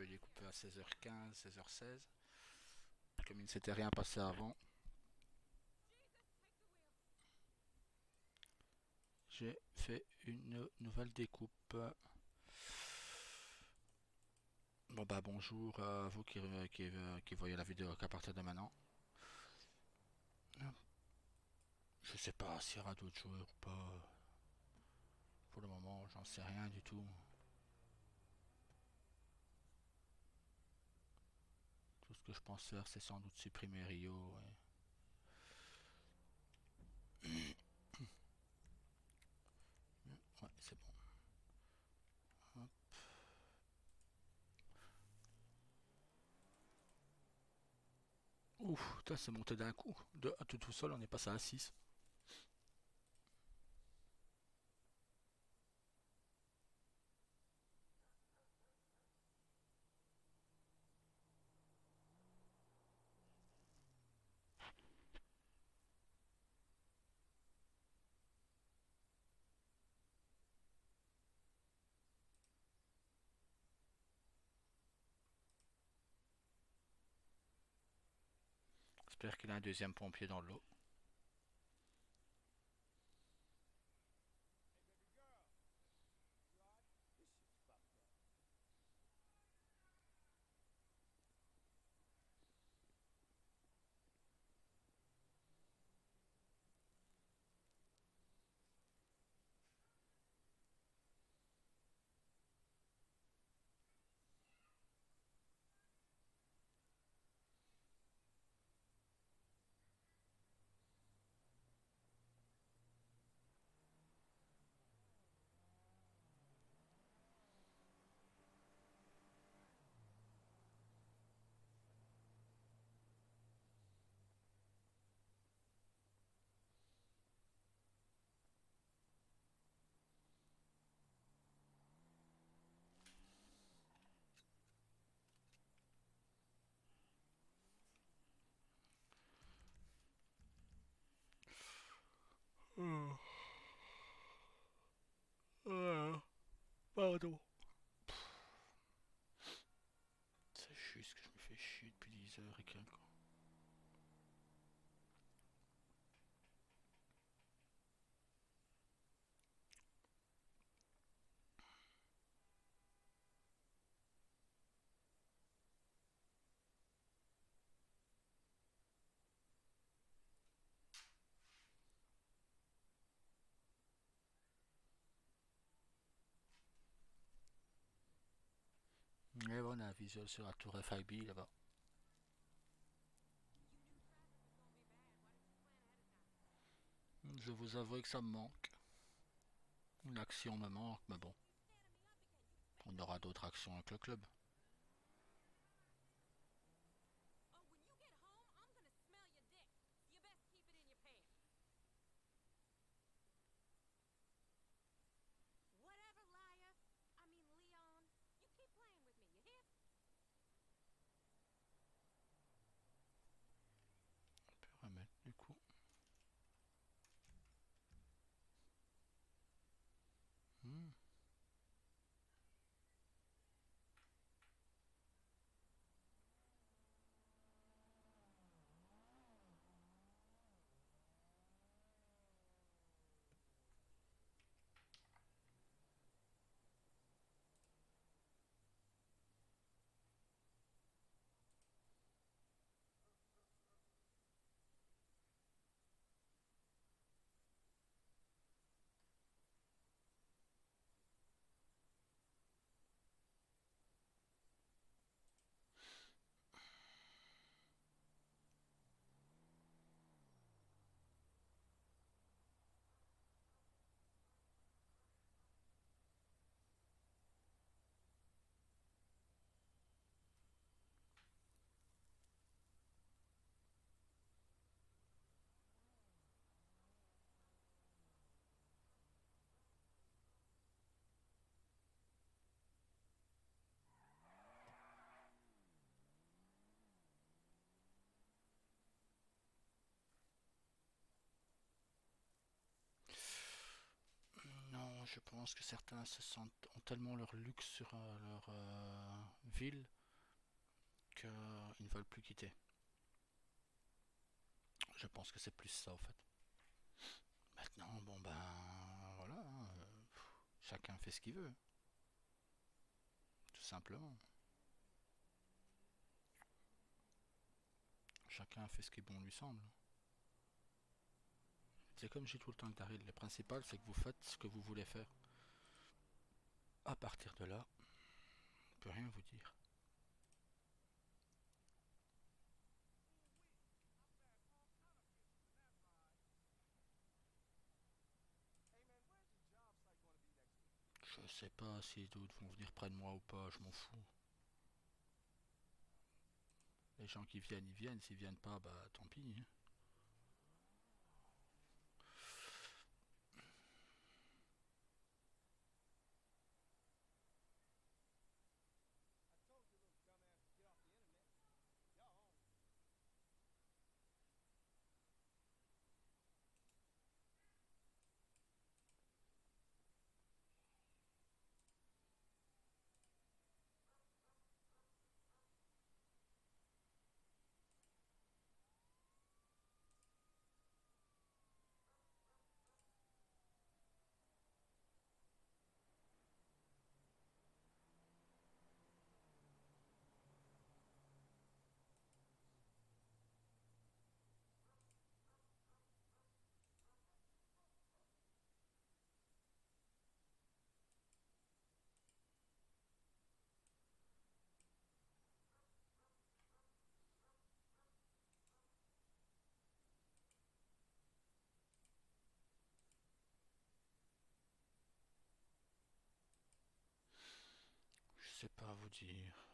veux découper à 16h15, 16h16. Comme il ne s'était rien passé avant, j'ai fait une nouvelle découpe. Bon bah bonjour à vous qui voyez la vidéo qu'à partir de maintenant. Je sais pas s'il y aura d'autres joueurs ou pas. Pour le moment, j'en sais rien du tout. Tout ce que je pense faire, c'est sans doute supprimer Rio. Ouais, c'est bon. Hop. Ouf, putain, c'est monté d'un coup. De à tout seul, on est passé à 6. J'espère qu'il a un deuxième pompier dans l'eau. Pardon. C'est juste que je me fais chier depuis 10 heures et quelques. Et bon, on a un visuel sur la tour FIB là-bas. Je vous avoue que ça me manque. L'action me manque, mais bon, on aura d'autres actions avec le club. On peut remettre du coup. Hmm. Je pense que certains ont tellement leur luxe sur leur ville qu'ils ne veulent plus quitter. Je pense que c'est plus ça, en fait. Maintenant, bon ben, voilà, hein, chacun fait ce qu'il veut, tout simplement. Chacun fait ce qui bon lui semble. C'est comme j'ai tout le temps avec Daryl, le principal c'est que vous faites ce que vous voulez faire. À partir de là, je ne peux rien vous dire. Je sais pas si d'autres vont venir près de moi ou pas, je m'en fous. Les gens qui viennent, ils viennent, s'ils viennent pas, bah tant pis, hein. Je sais pas vous dire.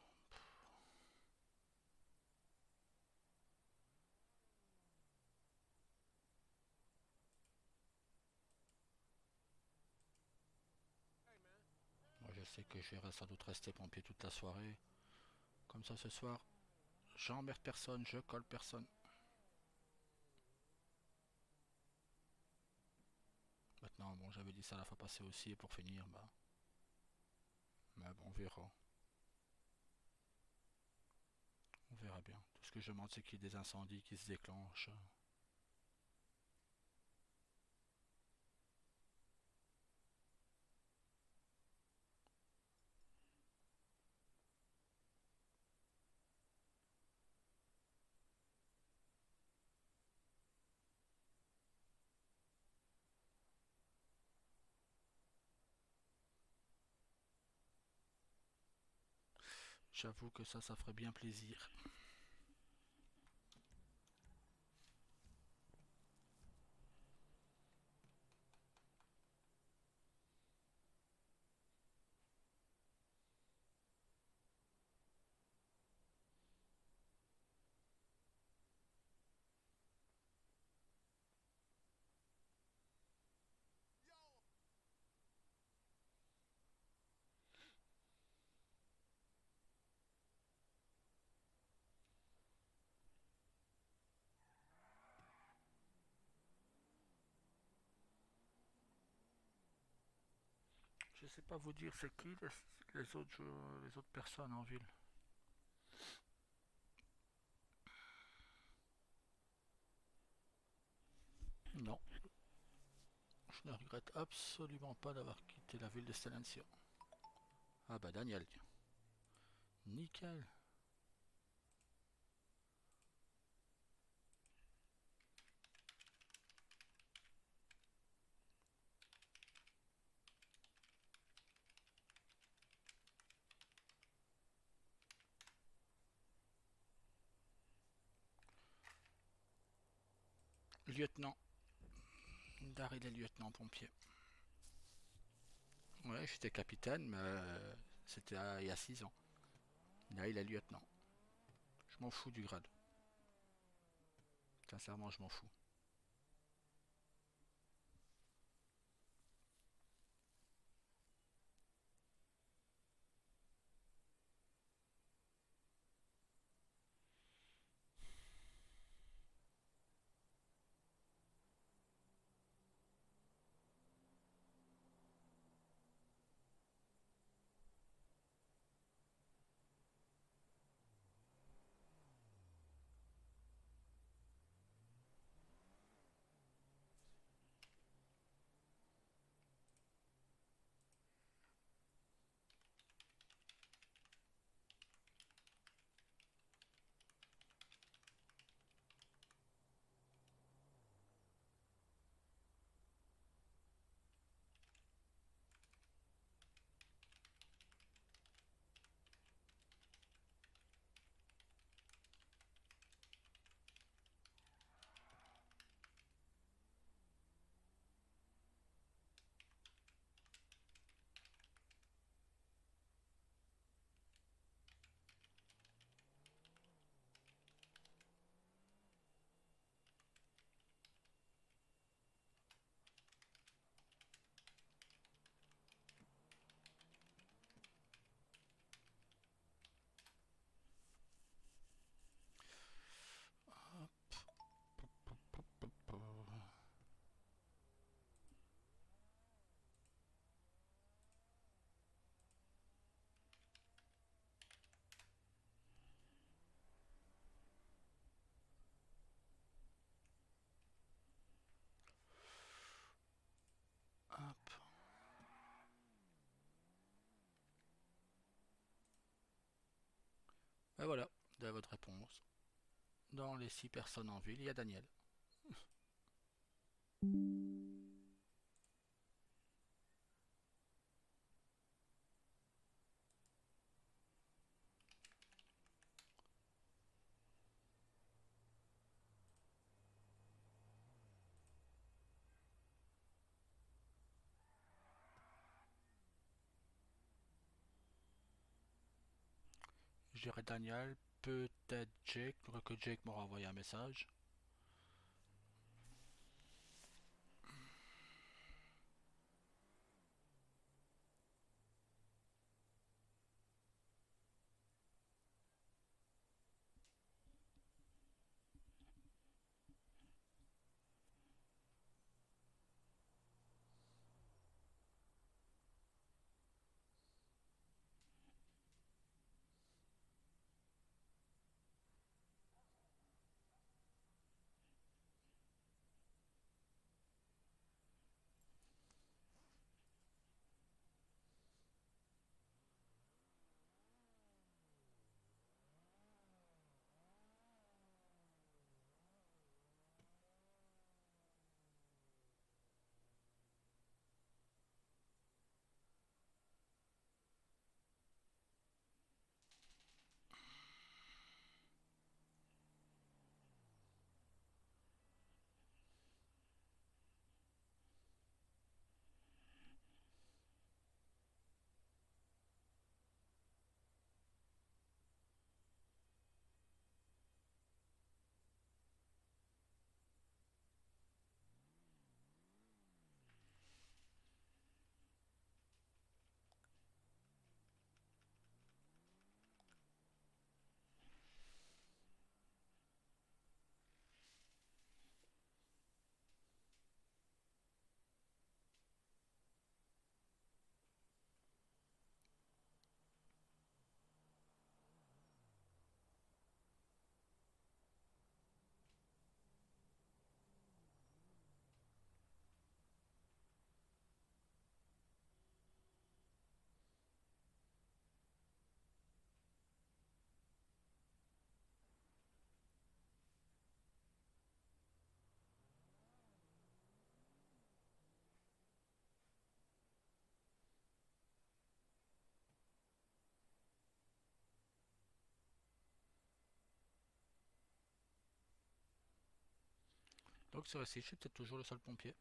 Moi je sais que je vais sans doute rester pompier toute la soirée. Comme ça ce soir, j'emmerde personne, je colle personne. Maintenant, bon, j'avais dit ça la fois passée aussi, et pour finir, bah. Mais bon, on verra. On verra bien. Tout ce que je demande, c'est qu'il y ait des incendies qui se déclenchent. J'avoue que ça ferait bien plaisir. Je sais pas vous dire c'est qui les autres personnes en ville. Non, je ne regrette absolument pas d'avoir quitté la ville de Silencio. Ah bah Daniel, tiens. Nickel. Lieutenant. Daryl est lieutenant pompier. Ouais, j'étais capitaine, mais c'était il y a 6 ans. Là, il est lieutenant. Je m'en fous du grade. Sincèrement, je m'en fous. Et voilà, de votre réponse. Dans les 6 personnes en ville, il y a Daniel. Je dirais Daniel, peut-être Jake, que Jake m'aura envoyé un message. Donc sur ici, je suis peut-être toujours le seul pompier.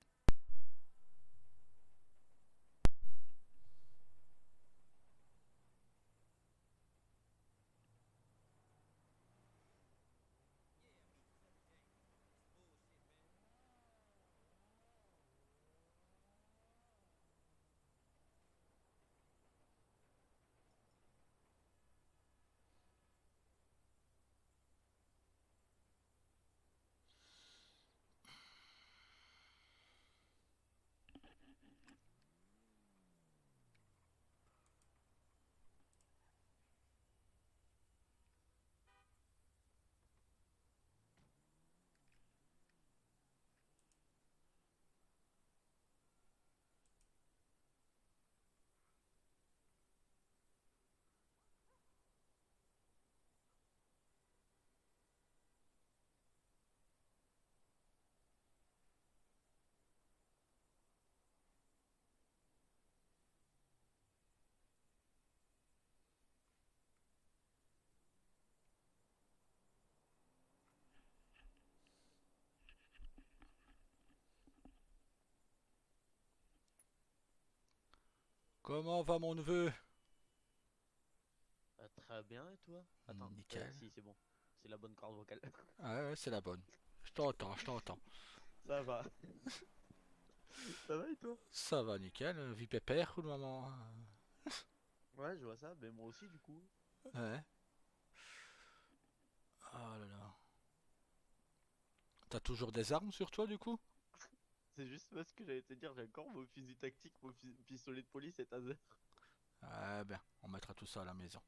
Comment va mon neveu? Très bien, et toi? Attends, Nickel. si, c'est bon. C'est la bonne corde vocale. Ah ouais, c'est la bonne. Je t'entends, je t'entends. Ça va. Ça va et toi? Ça va nickel, vie pépère pour le moment. Ouais, je vois ça, mais moi aussi du coup. Ouais. Oh là là. T'as toujours des armes sur toi du coup? C'est juste parce que j'allais te dire, j'ai encore mon fusil tactique, mon pistolet de police et taser. Ah ben, on mettra tout ça à la maison.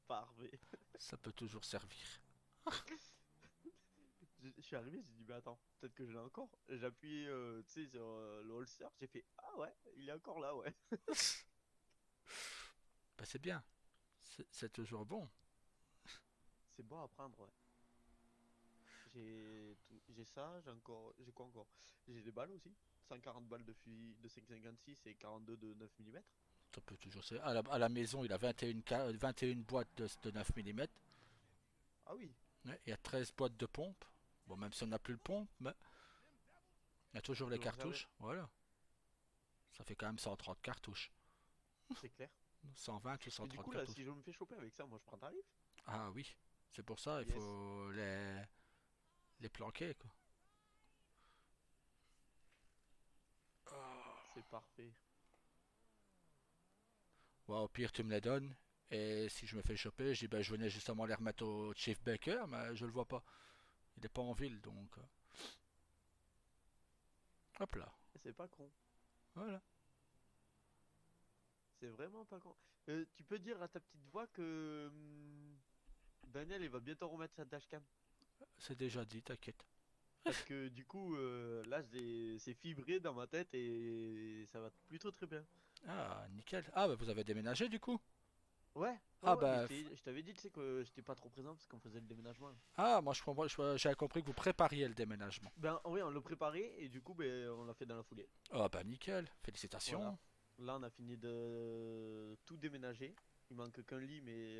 Parfait. Ça peut toujours servir. Je suis arrivé, j'ai dit, mais attends, peut-être que je l'ai encore. J'ai appuyé, tu sais, sur le holster, j'ai fait, ah ouais, il est encore là, ouais. Ben c'est bien. C'est toujours bon. C'est bon à prendre, ouais. J'ai ça, j'ai quoi encore? J'ai des balles aussi. 140 balles de fusil de 5,56 et 42 de 9 mm. Ça peut toujours se... à la maison, il a 21 boîtes de 9 mm. Ah oui, Ouais, il y a 13 boîtes de pompe. Bon, même si on n'a plus le pompe, mais il y a toujours ça les peut m'en servir, cartouches. Voilà. Ça fait quand même 130 cartouches. c'est clair. 120 ou Mais du 130 coup, là, si cartouches. je me fais choper avec ça, moi je prends tarif. Ah oui. C'est pour ça, il Yes, faut les planquer, quoi. c'est parfait. Ouais, au pire, tu me les donnes. Et si je me fais choper, je dis, ben, je venais justement les remettre au Chief Baker, mais je le vois pas. Il est pas en ville, donc... hop là. C'est pas con. Voilà. C'est vraiment pas con. Tu peux dire à ta petite voix que Daniel il va bientôt remettre sa dashcam. C'est déjà dit, t'inquiète. Parce que du coup, là, c'est fibré dans ma tête et ça va plutôt très bien. Ah, nickel. Ah, bah vous avez déménagé du coup. Ouais, ouais, Ah, ouais, mais bah... je t'avais dit, tu sais, que j'étais pas trop présent parce qu'on faisait le déménagement. Ah, moi je comprends, j'avais compris que vous prépariez le déménagement. Ben oui, on l'a préparé et du coup, ben, on l'a fait dans la foulée. Ah, bah nickel. Voilà. Félicitations. Là, on a fini de tout déménager. Il manque qu'un lit, mais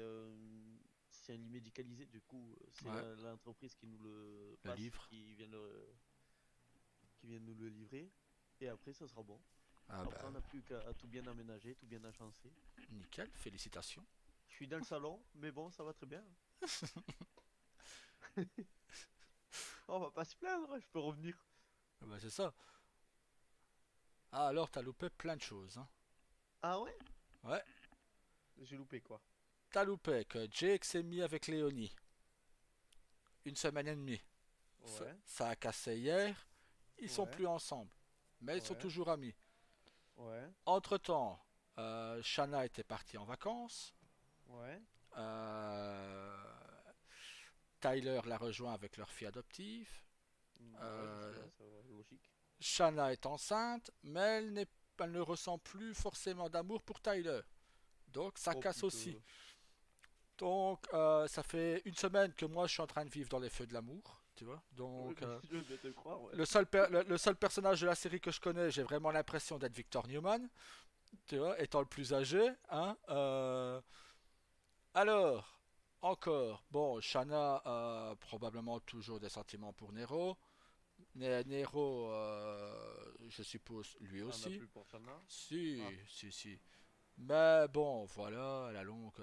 c'est un lit médicalisé. Du coup, c'est Ouais, l'entreprise qui nous le le passe, livre. qui vient nous le livrer. Et après, ça sera bon. Ah, Après, bah on n'a plus qu'à tout bien aménager, tout bien agencer. nickel, félicitations. Je suis dans le salon, mais bon, ça va très bien. On va pas se plaindre, je peux revenir. Ah, bah c'est ça. Ah, alors t'as loupé plein de choses, hein. Ah ouais? Ouais, J'ai loupé quoi? t'as loupé que Jake s'est mis avec Léonie. Une semaine et demie. Ouais, Ça a cassé hier. Ils sont ouais, plus ensemble. Mais ils sont ouais, toujours amis. ouais, Entre-temps, Shanna était partie en vacances. ouais. Euh, Tyler l'a rejoint avec leur fille adoptive. Ouais, Euh, jusque-là, ça va, logique. Shanna est enceinte, mais elle ne ressent plus forcément d'amour pour Tyler. Donc ça Oh casse aussi. putain. Donc ça fait une semaine que moi je suis en train de vivre dans les feux de l'amour. Tu vois. Oui, Donc mais je veux bien te croire, ouais. le seul personnage de la série que je connais, j'ai vraiment l'impression d'être Victor Newman. Tu vois, étant le plus âgé. Hein, alors, encore. Bon, Shanna a probablement toujours des sentiments pour Nero. Nero, je suppose, lui On a aussi. plus pour Shana. Si, Ah, si, si. Mais bon, voilà, à la longue.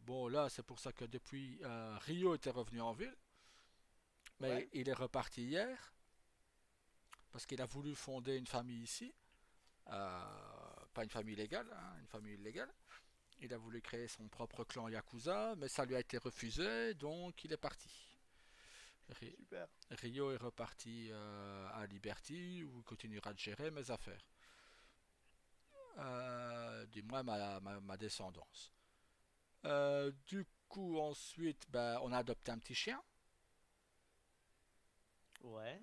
Bon, là, c'est pour ça que depuis, Rio était revenu en ville. Mais ouais. il est reparti hier. Parce qu'il a voulu fonder une famille ici. Euh, Pas une famille légale, hein, une famille illégale. Il a voulu créer son propre clan Yakuza, mais ça lui a été refusé, donc il est parti. Super. Rio est reparti à Liberty, où il continuera de gérer mes affaires. Du moins ma descendance. Du coup, ensuite, ben, on a adopté un petit chien. Ouais.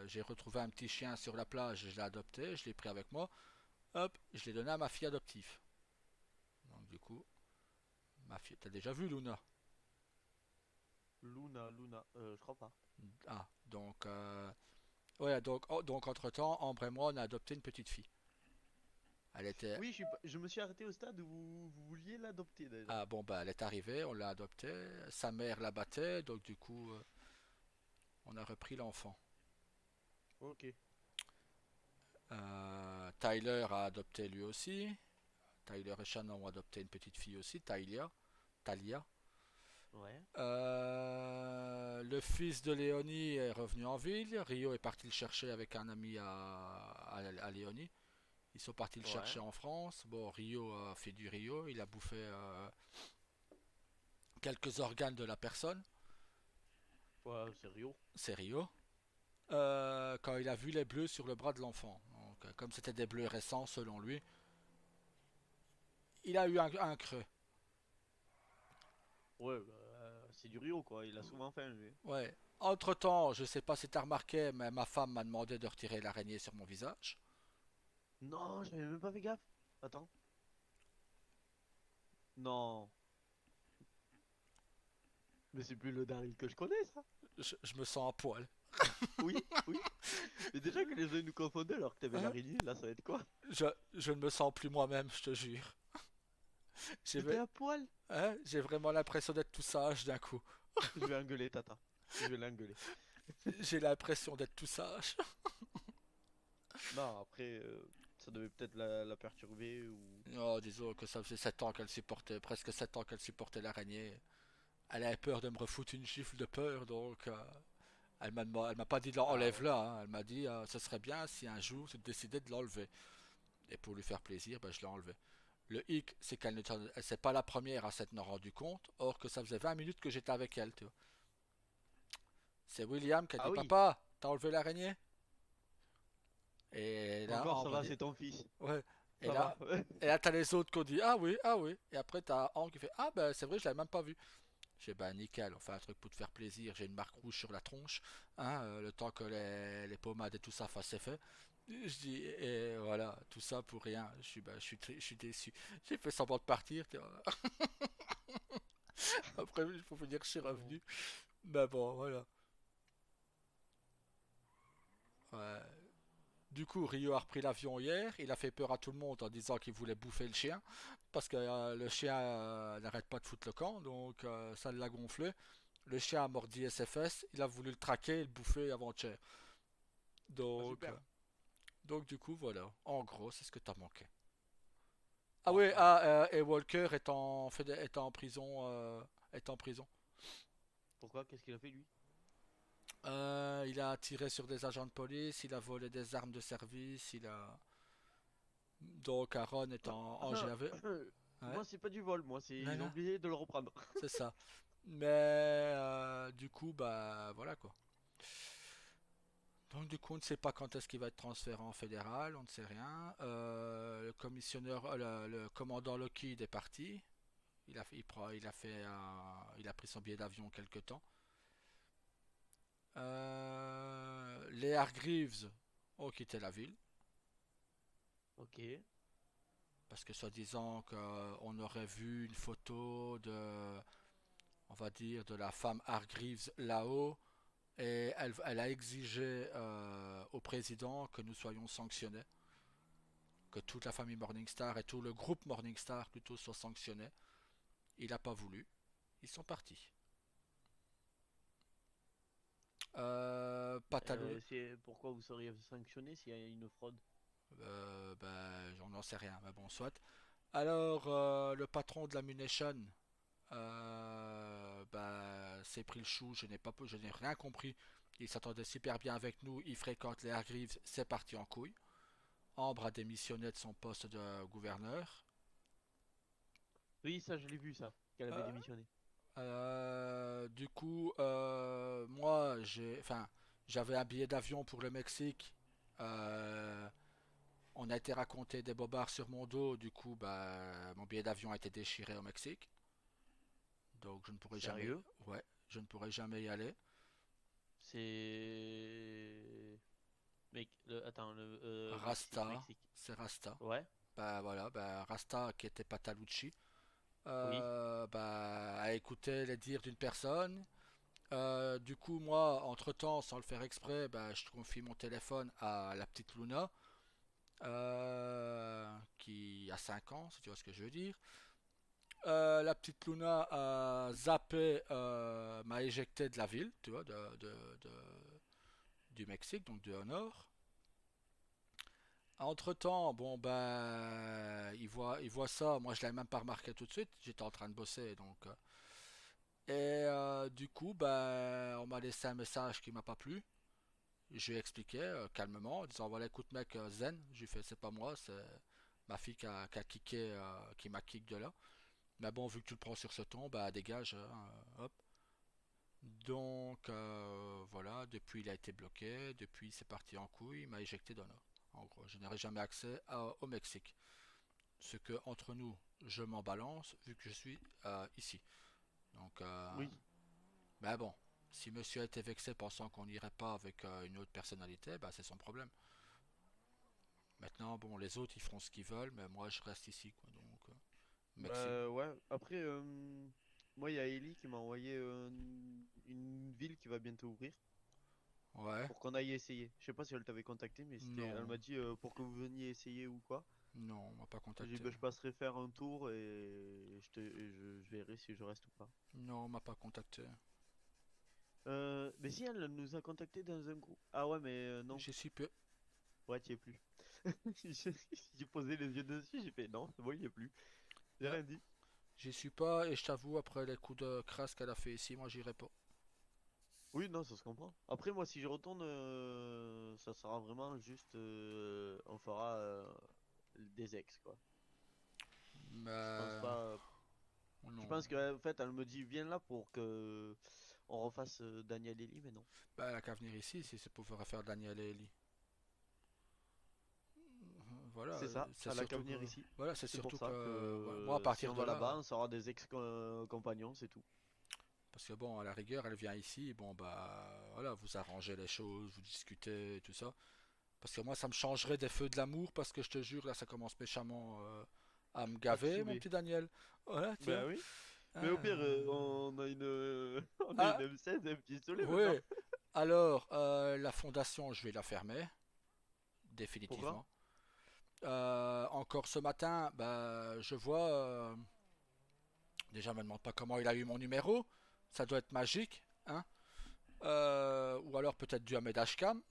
J'ai retrouvé un petit chien sur la plage, je l'ai adopté, je l'ai pris avec moi. Hop, je l'ai donné à ma fille adoptive. Donc du coup, ma fille, t'as déjà vu Luna? Luna, je crois pas. Ah, donc ouais, donc, donc entre-temps, Ambre et moi, on a adopté une petite fille. Elle était... Oui, je me suis arrêté au stade où vous vouliez l'adopter déjà. Ah bon, bah, elle est arrivée, on l'a adoptée. Sa mère la battait, donc du coup, on a repris l'enfant. Ok. Tyler a adopté lui aussi. Tyler et Shannon ont adopté une petite fille aussi, Talia. Ouais. Le fils de Léonie est revenu en ville. Rio est parti le chercher avec un ami à Léonie. Ils sont partis le Ouais. chercher en France. Bon, Rio a fait du Rio. Il a bouffé quelques organes de la personne. Ouais, c'est Rio. C'est Rio. Quand il a vu les bleus sur le bras de l'enfant. Donc, comme c'était des bleus récents selon lui, il a eu un creux. Ouais, bah, c'est du Rio quoi. Il a souvent fait lui. Ouais. Entre temps, je sais pas si t'as remarqué, mais ma femme m'a demandé de retirer l'araignée sur mon visage. Non, j'avais même pas fait gaffe. Attends. Non. Mais c'est plus le Daryl que je connais, ça. Je me sens à poil. Oui, oui. Mais déjà que les gens nous confondaient alors que t'avais Hein. l'araignée, là, ça va être quoi? Je, je ne me sens plus moi-même, je te jure. J'ai Mais t'es ve- à poil. j'ai vraiment l'impression d'être tout sage d'un coup. Je vais engueuler Tata. Je vais l'engueuler. J'ai l'impression d'être tout sage. Non, après, ça devait peut-être la perturber ou... Oh, disons que ça faisait 7 ans qu'elle supportait, presque 7 ans qu'elle supportait l'araignée. Elle avait peur de me refoutre une gifle de peur, donc elle m'a pas dit Ah ouais. enlève-la, hein. Elle m'a dit ce serait bien si un jour tu décidais de l'enlever. Et pour lui faire plaisir, ben, je l'ai enlevé. Le hic, c'est qu'elle ne c'est pas la première à s'être rendu compte, or que ça faisait 20 minutes que j'étais avec elle, tu vois. C'est William qui a Ah dit oui, papa, t'as enlevé l'araignée? Et là, encore ça Ambre a va, dit c'est ton fils. ouais. Et Ça va. là, et là t'as les autres qui ont dit ah oui, ah oui. Et après t'as Ambre qui fait ah ben c'est vrai, je l'avais même pas vu. J'ai ben nickel, on fait un truc pour te faire plaisir. J'ai une marque rouge sur la tronche, hein, le temps que les pommades et tout ça fassent effet. Je dis et voilà, tout ça pour rien. Je suis déçu. J'ai fait semblant de partir, tu vois. Après, il faut vous dire que je suis Oh. revenu. Mais bon, voilà. Ouais. Du coup, Rio a repris l'avion hier. Il a fait peur à tout le monde en disant qu'il voulait bouffer le chien. Parce que le chien n'arrête pas de foutre le camp. Donc, ça l'a gonflé. Le chien a mordi SFS. Il a voulu le traquer et le bouffer avant-hier. Bah Donc, super. du coup, voilà. En gros, c'est ce que t'as manqué. Ah Ouais, oui, ouais. et Walker est en prison. Est en prison. Pourquoi? Qu'est-ce qu'il a fait lui? Il a tiré sur des agents de police, il a volé des armes de service, il a... Donc Aaron est en GAV. Ouais, Moi, c'est pas du vol, moi, c'est là, ils ont là, oublié de le reprendre. c'est ça. Mais du coup, bah voilà quoi. Donc du coup, on ne sait pas quand est-ce qu'il va être transféré en fédéral, on ne sait rien. Le commissionneur, le commandant Lockheed est parti. Il a pris son billet d'avion quelque temps. Les Hargreaves ont quitté la ville. Ok. Parce que soi-disant qu'on aurait vu une photo de, on va dire, de la femme Hargreaves là-haut, et elle a exigé au président que nous soyons sanctionnés, que toute la famille Morningstar et tout le groupe Morningstar plutôt soient sanctionnés. Il n'a pas voulu. Ils sont partis. Patalou, Pourquoi vous seriez sanctionné s'il y a une fraude? ben, on n'en sait rien, mais bon, soit. Alors, le patron de la Munition, bah, c'est pris le chou, je n'ai rien compris. Il s'attendait super bien avec nous, il fréquente les Hargreaves, c'est parti en couille. Ambre a démissionné de son poste de gouverneur. Oui, ça, je l'ai vu, ça, qu'elle avait Euh, démissionné. du coup, moi, j'avais un billet d'avion pour le Mexique. Euh, on a été raconté des bobards sur mon dos, du coup, bah, mon billet d'avion a été déchiré au Mexique. Donc, je ne pourrai jamais, Sérieux? ouais, je ne pourrai jamais y aller. C'est... Mec, attends, Mexique, Rasta, Mexique. c'est Rasta. Ouais, Bah voilà, bah Rasta qui était Patalucci, oui. bah, a écouté les dires d'une personne. Du coup, moi, entre-temps, sans le faire exprès, bah, je confie mon téléphone à la petite Luna, qui a 5 ans, si tu vois ce que je veux dire. La petite Luna a zappé, m'a éjecté de la ville, tu vois, du Mexique, donc de Honor. Entre-temps, bon ben, il voit ça. Moi, je l'avais même pas remarqué tout de suite. J'étais en train de bosser, donc. Et du coup, ben, on m'a laissé un message qui m'a pas plu. Je lui ai expliqué calmement, en disant voilà, écoute mec, zen. Je lui ai fait c'est pas moi, c'est ma fille qui a kické, qui m'a kick de là. Mais bon, vu que tu le prends sur ce ton, bah dégage, hein, hop. Donc voilà, depuis il a été bloqué, depuis c'est parti en couille, il m'a éjecté d'honneur. En gros, je n'aurai jamais accès au Mexique. Ce que entre nous, je m'en balance vu que je suis ici. Donc, Oui. ben bon, si monsieur a été vexé pensant qu'on n'irait pas avec une autre personnalité, ben c'est son problème. Maintenant, bon, les autres ils feront ce qu'ils veulent, mais moi je reste ici, quoi. Donc, Mexique. Ouais, après, Moi, il y a Ellie qui m'a envoyé une ville qui va bientôt ouvrir Ouais. pour qu'on aille essayer. Je sais pas si elle t'avait contacté, mais elle Non. m'a dit pour que vous veniez essayer ou quoi. Non, on m'a pas J'ai dit, contacté. bah, je passerai faire un tour et je verrai si je reste ou pas. Non, on m'a pas contacté. Mais si, elle nous a contacté dans un groupe. Ah ouais, mais non. J'y suis peu. Ouais, tu es plus. J'ai posé les yeux dessus, j'ai fait non, c'est bon, il y est plus. J'ai Ouais. rien dit. J'y suis pas et je t'avoue, après les coups de crasse qu'elle a fait ici, moi j'irai pas. Oui, non, ça se comprend. Après, moi, si je retourne, ça sera vraiment juste. On fera des ex, quoi. Je pense Mais pas. Je non. pense qu'en fait, elle me dit, viens là pour que on refasse Daniel Ellie, mais non. Bah, elle a qu'à venir ici si c'est pour faire Daniel et Ellie. Voilà, C'est ça, c'est elle a qu'à surtout venir que. ici. Voilà, c'est C'est pour surtout ça que. Voilà, moi, à que si partir on de va là-bas, là. on sera des ex-compagnons, c'est tout. Parce que bon, à la rigueur, elle vient ici, bon bah voilà, vous arrangez les choses, vous discutez et tout ça. Parce que moi, ça me changerait des feux de l'amour, parce que je te jure, là, ça commence méchamment à me À te gaver, mon saouler. petit Daniel. Voilà, tiens. Ben oui. Mais au pire, Ah, on a une, on a une ah, M16 et un pistolet maintenant. oui. Alors, la fondation, je vais la fermer, Pourquoi? définitivement. Encore ce matin, bah, je vois. Déjà, me demande pas comment il a eu mon numéro. Ça doit être magique, hein. Ou alors peut-être dû à mes dashcam.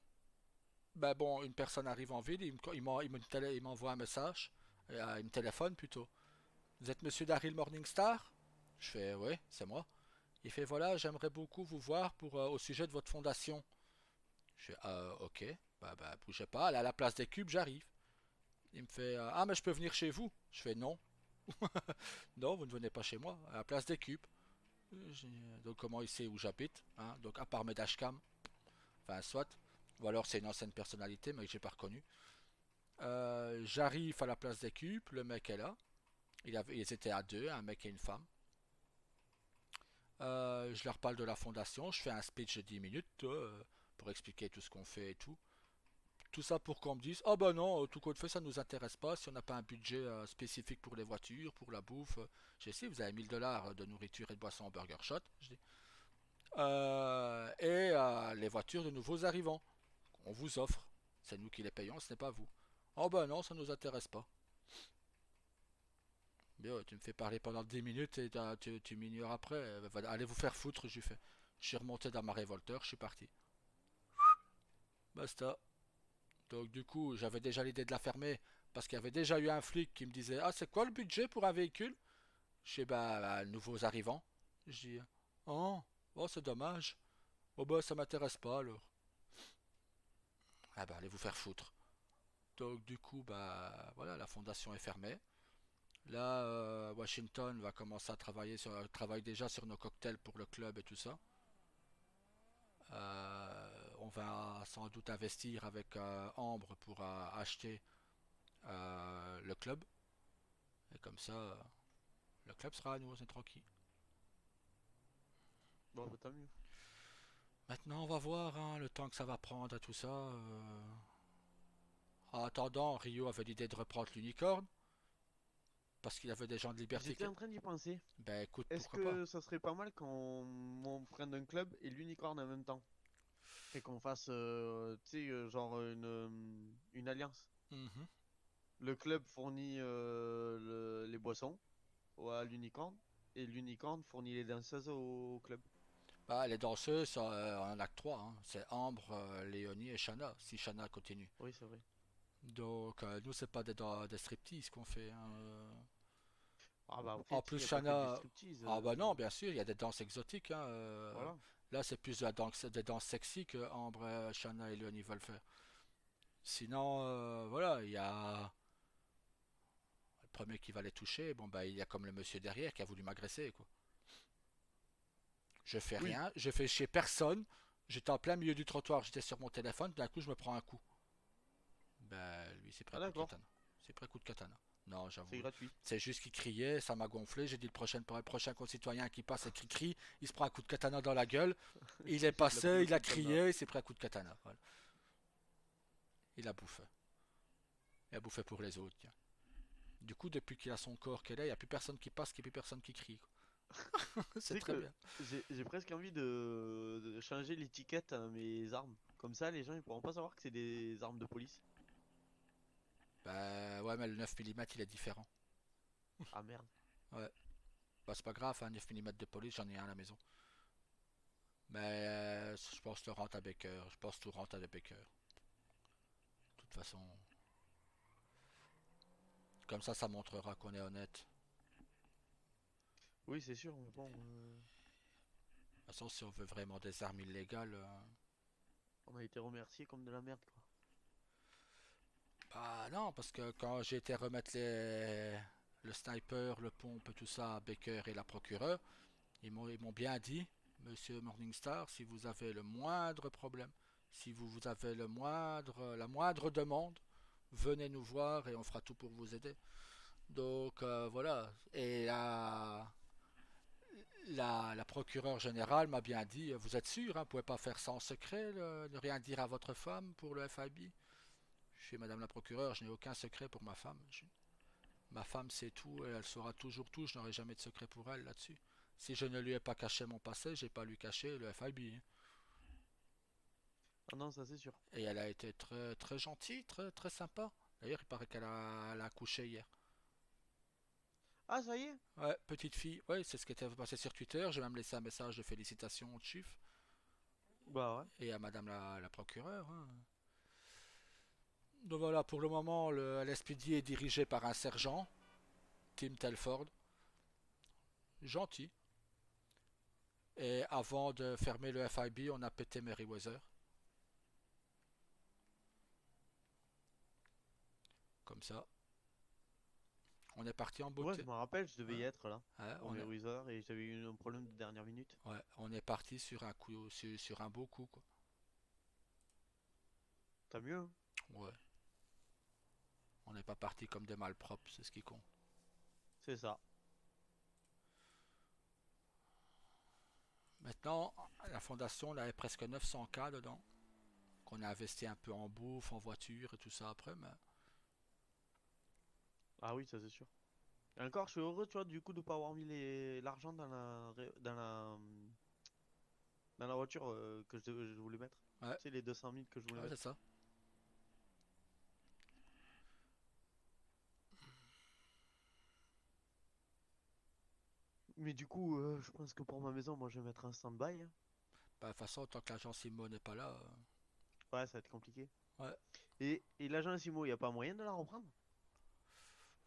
Ben bon, une personne arrive en ville, il m'envoie un message, il me téléphone plutôt. Vous êtes monsieur Daryl Morningstar? Je fais oui, c'est moi. Il fait voilà, j'aimerais beaucoup vous voir pour au sujet de votre fondation. Je fais ok, bah bougez pas, là à la place des cubes, j'arrive. Il me fait ah mais je peux venir chez vous. Je fais non, non vous ne venez pas chez moi, à la place des cubes. Donc comment il sait où j'habite, hein? Donc à part mes dashcam, enfin soit, ou alors c'est une ancienne personnalité mais que j'ai pas reconnu. J'arrive à la place des cubes, le mec est là. Ils étaient à deux, un mec et une femme. Je leur parle de la fondation, je fais un speech de 10 minutes pour expliquer tout ce qu'on fait et tout. Tout ça pour qu'on me dise oh ben non, tout compte fait, ça nous intéresse pas si on n'a pas un budget spécifique pour les voitures, pour la bouffe. J'ai dit vous avez 1000 $ de nourriture et de boissons en Burger Shot. Je dis. Et les voitures de nouveaux arrivants, on vous offre. C'est nous qui les payons, ce n'est pas vous. Oh ben non, ça nous intéresse pas. Mais tu me fais parler pendant 10 minutes et tu m'ignores après. Allez vous faire foutre, j'ai fait. Je suis remonté dans ma révolteur, je suis parti. Basta. Donc du coup, j'avais déjà l'idée de la fermer parce qu'il y avait déjà eu un flic qui me disait ah c'est quoi le budget pour un véhicule? Je sais bah, nouveaux arrivants. Je dis oh, oh c'est dommage. Oh bah ça m'intéresse pas alors. Ah bah allez vous faire foutre. Donc du coup bah voilà la fondation est fermée. Là Washington va commencer à travaille déjà sur nos cocktails pour le club et tout ça. On va sans doute investir avec Ambre pour acheter le club. Et comme ça, le club sera à nous, c'est tranquille. Bon, bah, tant mieux. Maintenant, on va voir hein, le temps que ça va prendre et tout ça. En attendant, Rio avait l'idée de reprendre l'unicorne parce qu'il avait des gens de liberté. J'étais en train d'y penser. Ben écoute, Est-ce pourquoi pas. que ça serait pas mal qu'on prenne un club et l'unicorne en même temps? Et qu'on fasse, tu sais, genre une alliance. Mhm. Le club fournit les boissons à l'unicorne et l'unicorne fournit les danseuses au club. Bah, les danseuses sont en acte 3, hein. C'est Ambre, Léonie et Shanna, si Shanna continue. Oui, c'est vrai. Donc, nous, c'est pas des striptease qu'on fait, hein. Ah bah En après, tu sais, plus, il n'y a pas que du Shanna. striptease. Ah bah non, bien sûr, il y a des danses exotiques, hein. Voilà. Là, c'est plus de la danse, des danses sexy que Ambre, Shanna et Léonie veulent faire. Sinon, voilà, il y a le premier qui va les toucher. Bon, bah, il y a comme le monsieur derrière qui a voulu m'agresser, quoi. Je fais Oui. rien, je fais chez personne. J'étais en plein milieu du trottoir, j'étais sur mon téléphone, d'un coup, je me prends un coup. Ben, lui, c'est pris Ah un coup de d'accord. katana. C'est pris un coup de katana. Non, C'est j'avoue. gratuit. C'est juste qu'il criait, ça m'a gonflé. J'ai dit le prochain concitoyen qui passe et qui crie, il se prend un coup de katana dans la gueule. Il est Il a pris passé, le il a coup de cadenas. crié, il s'est pris un coup de katana. Voilà. Il a bouffé. Il a bouffé pour les autres, tiens. Du coup, depuis qu'il a son corps qu'elle est, il n'y a plus personne qui passe, il n'y a plus personne qui crie, quoi. Tu C'est sais très que bien. j'ai presque envie de changer l'étiquette à mes armes. Comme ça, les gens ils pourront pas savoir que c'est des armes de police. Bah ouais, mais le 9 mm il est différent. Ah merde. Ouais. Bah c'est pas grave, hein, 9 mm de police, j'en ai un à la maison. Mais je pense que le rentre à Baker. Je pense que tout rentre à des Baker. De toute façon, comme ça montrera qu'on est honnête. Oui, c'est sûr, mais bon, De toute façon, si on veut vraiment des armes illégales, on a été remercié comme de la merde, quoi. bah non, parce que quand j'ai été remettre le sniper, le pompe, tout ça à Baker et la procureure, ils m'ont bien dit, Monsieur Morningstar, si vous avez le moindre problème, si vous avez la moindre demande, venez nous voir et on fera tout pour vous aider. Donc voilà. Et la procureure générale m'a bien dit, vous êtes sûr, hein, vous ne pouvez pas faire ça en secret, ne rien dire à votre femme pour le FIB. Je suis Madame la procureure, je n'ai aucun secret pour ma femme. Ma femme sait tout, et elle saura toujours tout, je n'aurai jamais de secret pour elle là-dessus. Si je ne lui ai pas caché mon passé, j'ai pas lui caché le FIB, hein. Ah non, ça c'est sûr. Et elle a été très, très gentille, très, très sympa. D'ailleurs, il paraît elle a accouché hier. Ah, ça y est? Ouais, petite fille, ouais, c'est ce qui était passé sur Twitter. J'ai même laissé un message de félicitations au chief Bah ouais. et à Madame la procureure, hein. Donc voilà, pour le moment, le LSPD est dirigé par un sergent, Tim Telford, gentil. Et avant de fermer le FIB, on a pété Meriwether. Comme ça. On est parti en Ouais, je beauté. me rappelle, je devais y Ouais, être là, ouais, pour mes Wizards, et j'avais eu un problème de dernière minute. ouais, on est parti sur un coup, sur un beau coup, quoi. T'as mieux, hein? Ouais. On n'est pas parti comme des malpropres, c'est ce qui compte. C'est ça. Maintenant, la fondation, on avait presque 900 k dedans, qu'on a investi un peu en bouffe, en voiture et tout ça après, mais Ah oui, ça c'est sûr. Et encore, je suis heureux, tu vois, du coup, de pas avoir mis l'argent dans la voiture que je voulais mettre. ouais, Tu sais, les 200 000 que je voulais ouais, c'est mettre. ça. Mais du coup, je pense que pour ma maison, moi, je vais mettre un stand-by, hein. Bah, de toute façon, tant que l'agent Simo n'est pas là, Ouais, ça va être compliqué. ouais. Et l'agent Simo, il n'y a pas moyen de la reprendre?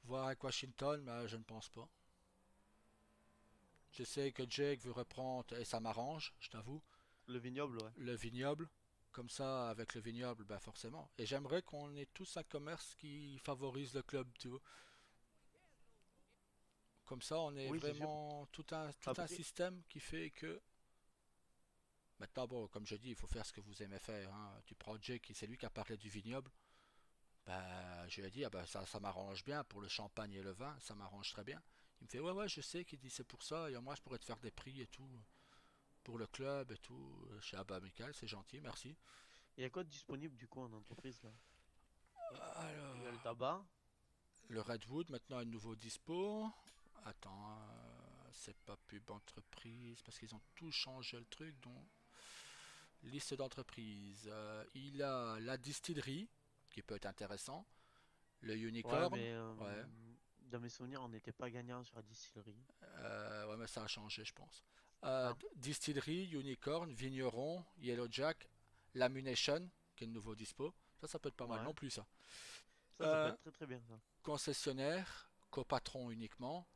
Voir avec Washington, mais je ne pense pas. Je sais que Jake veut reprendre, et ça m'arrange, je t'avoue, Le vignoble, ouais. le vignoble. Comme ça, avec le vignoble, ben forcément. Et j'aimerais qu'on ait tous un commerce qui favorise le club, tu vois. Comme ça, on est Oui, c'est sûr. vraiment tout un Après, système qui fait que. Maintenant, bon, comme je dis, il faut faire ce que vous aimez faire, hein. Tu prends Jake, c'est lui qui a parlé du vignoble. Ben, je lui ai dit, ah ben, ça m'arrange bien pour le champagne et le vin, ça m'arrange très bien. Il me fait, ouais, ouais, je sais, qu'il dit c'est pour ça, et moi je pourrais te faire des prix et tout, pour le club et tout. Je dis, ah bah, Michael, c'est gentil, merci. il y a quoi de disponible, du coup, en entreprise, là? Il y a le Alors, tabac. le Redwood, maintenant, est nouveau dispo. Attends, c'est pas pub entreprise, parce qu'ils ont tout changé le truc, donc. Liste d'entreprises. Il a la distillerie, qui peut être intéressant. Le Ouais, unicorn, mais ouais. dans mes souvenirs, on n'était pas gagnant sur la distillerie. Ouais, mais ça a changé, je pense. Ah, Distillerie, Unicorn, Vigneron, Yellowjack, Lamination, qui est le nouveau dispo. Ça peut être pas mal ouais. non plus, ça. Ça peut Euh, être très très bien, ça. Concessionnaire, copatron uniquement.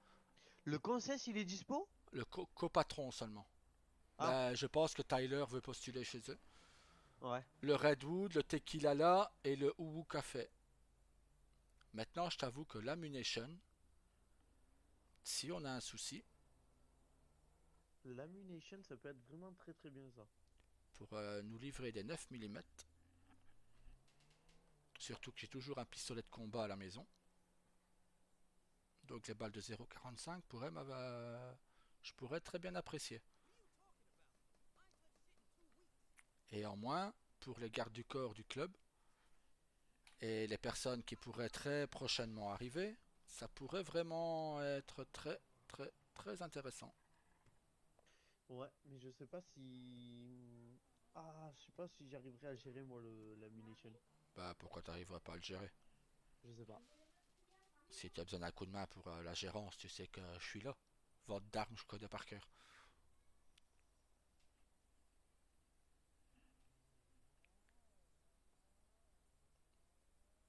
Le Concess, il est dispo? Le copatron seulement. Ah, Ben, je pense que Tyler veut postuler chez eux. ouais. Le Redwood, le Tequila là et le Uwu Café. Maintenant, je t'avoue que l'Ammunition, si on a un souci, L'ammunition, ça peut être vraiment très très bien, ça. pour nous livrer des 9 mm, surtout que j'ai toujours un pistolet de combat à la maison, donc les balles de 0,45 je pourrais très bien apprécier. Et en moins, pour les gardes du corps du club et les personnes qui pourraient très prochainement arriver, ça pourrait vraiment être très très très intéressant. Ouais, mais je sais pas si. Ah, je sais pas si j'arriverai à gérer moi la munition. Bah pourquoi t'arriverais pas à le gérer? Je sais pas. Si tu as besoin d'un coup de main pour la gérance, tu sais que je suis là. Vente d'armes, je connais par cœur.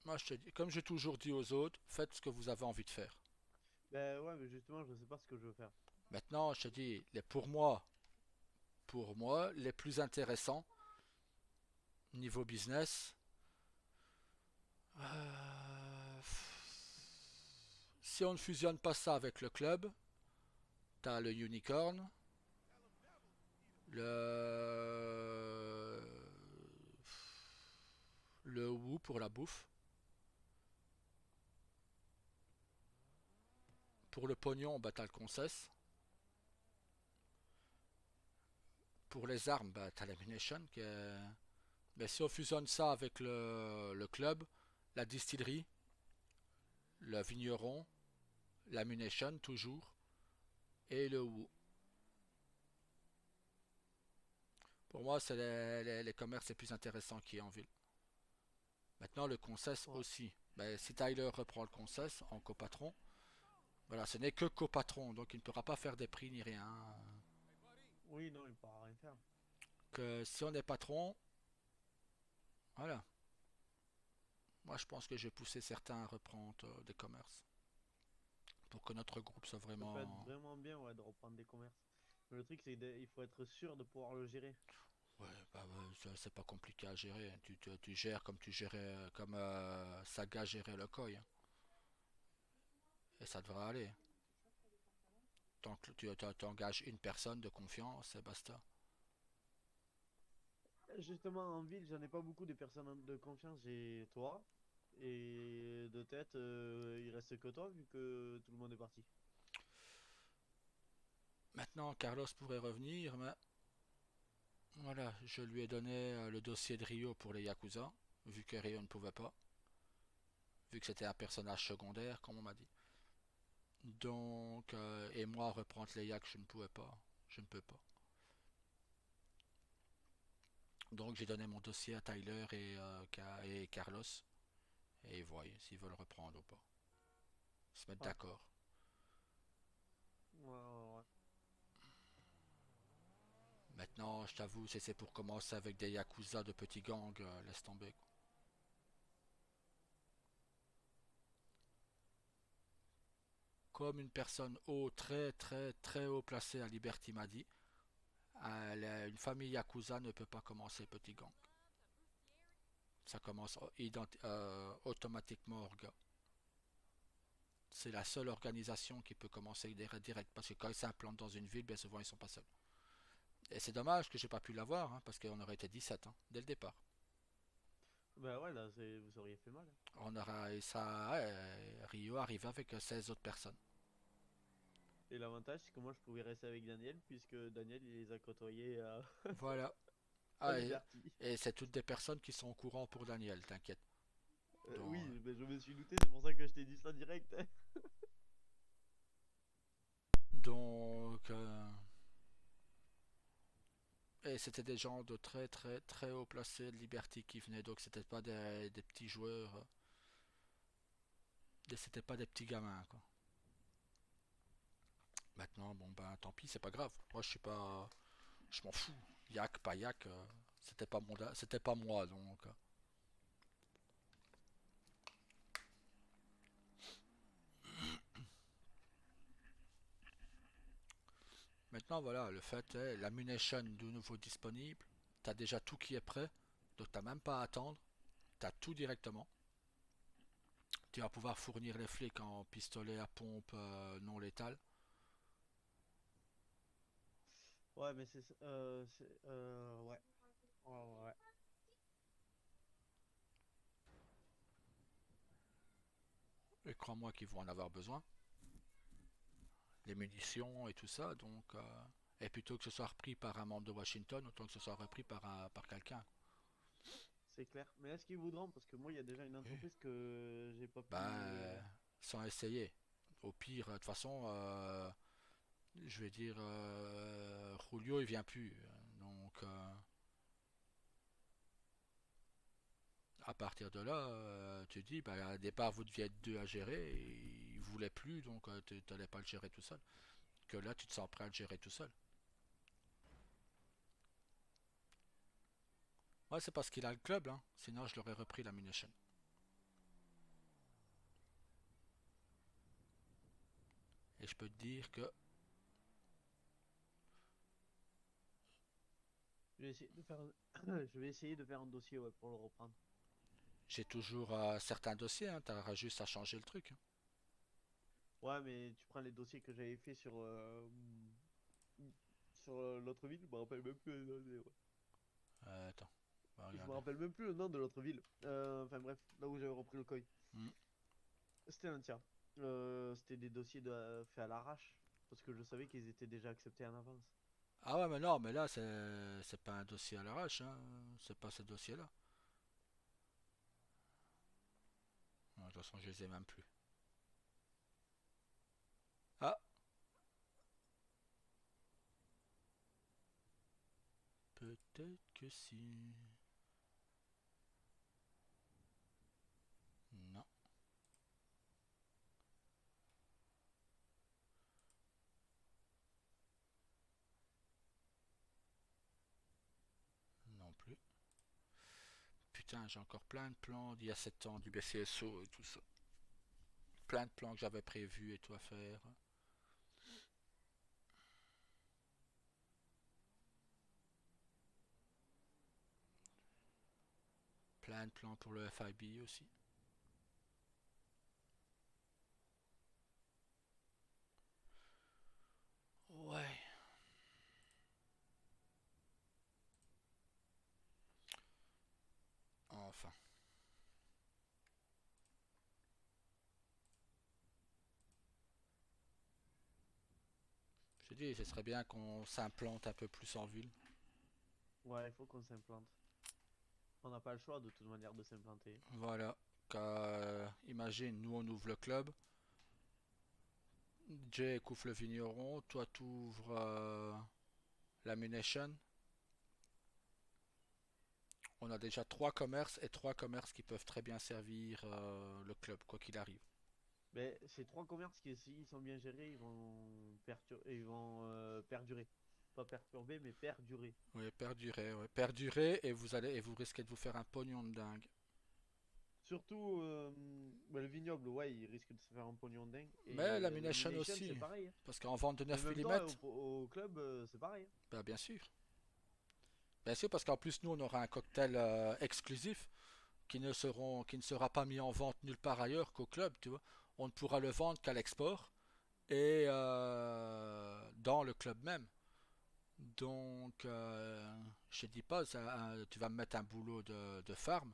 Moi, je te dis, comme j'ai toujours dit aux autres, faites ce que vous avez envie de faire. Ben ouais, mais justement, je sais pas ce que je veux faire. Maintenant, je te dis, pour moi, les plus intéressants niveau business, euh, si on ne fusionne pas ça avec le club, t'as le unicorn, le le Woo pour la bouffe. Pour le pognon, bah t'as le Concess. Pour les armes, bah t'as l'Ammunition. Mais si on fusionne ça avec le club, la distillerie, le vigneron, l'Ammunition toujours, et le Woo. Pour moi, c'est les commerces les plus intéressants qui est en ville. Maintenant, le Concess Ouais. aussi. Mais si Tyler reprend le Concess en copatron, voilà, ce n'est que copatron, donc il ne pourra pas faire des prix ni rien. Oui, non, il pourra rien faire. Que si on est patron, voilà. Moi, je pense que j'ai poussé certains à reprendre des commerces pour que notre groupe soit Ça peut être vraiment. vraiment bien, ouais, de reprendre des commerces. Mais le truc, c'est qu'il faut être sûr de pouvoir le gérer. Ouais, bah ouais, c'est pas compliqué à gérer. Tu gères comme tu gérais, comme Saga gérait le COI, hein. Et ça devrait aller. Tant que tu engages une personne de confiance, et basta. Justement, en ville, j'en ai pas beaucoup de personnes de confiance. J'ai toi. Et de tête, il reste que toi, vu que tout le monde est parti. Maintenant, Carlos pourrait revenir, mais voilà, je lui ai donné le dossier de Rio pour les Yakuza, vu que Rio ne pouvait pas, vu que c'était un personnage secondaire, comme on m'a dit. Donc, et moi, reprendre les Yak, je ne pouvais pas. Je ne peux pas. Donc, j'ai donné mon dossier à Tyler et Carlos, et voyez s'ils veulent reprendre ou pas. Se mettre Ouais. d'accord. Ouais, ouais, ouais. Maintenant, je t'avoue, si c'est pour commencer avec des Yakuza de petits gangs, laisse tomber, quoi. Comme une personne haut, très très très haut placée à Liberty m'a dit, une famille Yakuza ne peut pas commencer petit gang. Ça commence automatiquement orga. C'est la seule organisation qui peut commencer direct parce que quand ils s'implantent dans une ville, bien souvent ils sont pas seuls. Et c'est dommage que j'ai pas pu l'avoir, hein, parce qu'on aurait été 17 hein, dès le départ. Bah ouais, là, vous auriez fait mal, hein. On aura et ça, ouais, Rio arrivait avec 16 autres personnes. Et l'avantage, c'est que moi, je pouvais rester avec Daniel, puisque Daniel, il les a côtoyés Voilà. à Ah, Liberty. et c'est toutes des personnes qui sont au courant pour Daniel, t'inquiète. Donc, Oui, mais je me suis douté, c'est pour ça que je t'ai dit ça direct. donc et c'était des gens de très très très haut placé de Liberty qui venaient, donc c'était pas des petits joueurs, c'était pas des petits gamins quoi. Maintenant, bon ben tant pis, c'est pas grave. Moi je suis pas, je m'en fous. Yak, pas yak, c'était pas moi donc. Maintenant voilà, le fait est, la munition de nouveau disponible, t'as déjà tout qui est prêt, donc t'as même pas à attendre, t'as tout directement. Tu vas pouvoir fournir les flics en pistolet à pompe non létal. Ouais, mais ouais. Ouais, ouais, ouais. Et crois-moi qu'ils vont en avoir besoin. Les munitions et tout ça, donc. Et plutôt que ce soit repris par un membre de Washington, autant que ce soit repris par quelqu'un. C'est clair. Mais est-ce qu'ils voudront? Parce que moi, il y a déjà une Oui. entreprise que j'ai pas pu. Bah, sans essayer. Au pire, de toute façon, Je vais dire, Julio, il vient plus. Donc, à partir de là, tu dis, bah, au départ, vous deviez être deux à gérer, et il voulait plus, donc tu n'allais pas le gérer tout seul. Que là, tu te sens prêt à le gérer tout seul. Ouais, c'est parce qu'il a le club, hein. Sinon, je l'aurais repris la munition. Et je peux te dire que Je vais essayer de faire je vais essayer de faire un dossier, ouais, pour le reprendre. j'ai toujours certains dossiers, hein. T'auras juste à changer le truc, hein. Ouais, mais tu prends les dossiers que j'avais fait sur l'autre ville, je me rappelle même plus le nom ouais. Attends, on va Je me regarder. rappelle même plus le nom de l'autre ville. Enfin bref, là où j'avais repris le coin. Hmm. C'était un tien. C'était des dossiers faits à l'arrache. Parce que je savais qu'ils étaient déjà acceptés en avance. Ah ouais, mais non, mais là, c'est pas un dossier à l'arrache, hein. C'est pas ce dossier-là. Ouais, de toute façon, je les ai même plus. Ah, peut-être que si. Non, non plus. Putain, j'ai encore plein de plans d'il y a 7 ans, du BCSO et tout ça. Plein de plans que j'avais prévus et tout à faire. Plein de plans pour le FIB aussi. Ouais, enfin. Je dis, ce serait bien qu'on s'implante un peu plus en ville. Ouais, il faut qu'on s'implante. On n'a pas le choix de toute manière de s'implanter. Voilà. Imagine, nous on ouvre le club, Jay couvre le vigneron, toi t'ouvres la munition. On a déjà trois commerces et trois commerces qui peuvent très bien servir le club, quoi qu'il arrive. Mais ces trois commerces qui, s'ils sont bien gérés, ils vont perdurer. Pas perturber, mais perdurer. Oui, perdurer, ouais. Perdurer et vous risquez de vous faire un pognon de dingue. Surtout bah, le vignoble, ouais, il risque de se faire un pognon dingue. Mais Et la les munition munitions, c'est aussi, pareil, hein. parce qu'en vente de Et 9 même toi, mm, au club, c'est pareil, hein. bah bien sûr. Bien sûr, parce qu'en plus nous on aura un cocktail exclusif qui ne sera pas mis en vente nulle part ailleurs qu'au club, tu vois. On ne pourra le vendre qu'à l'export et dans le club même. Donc, je te dis pas, tu vas me mettre un boulot de farm,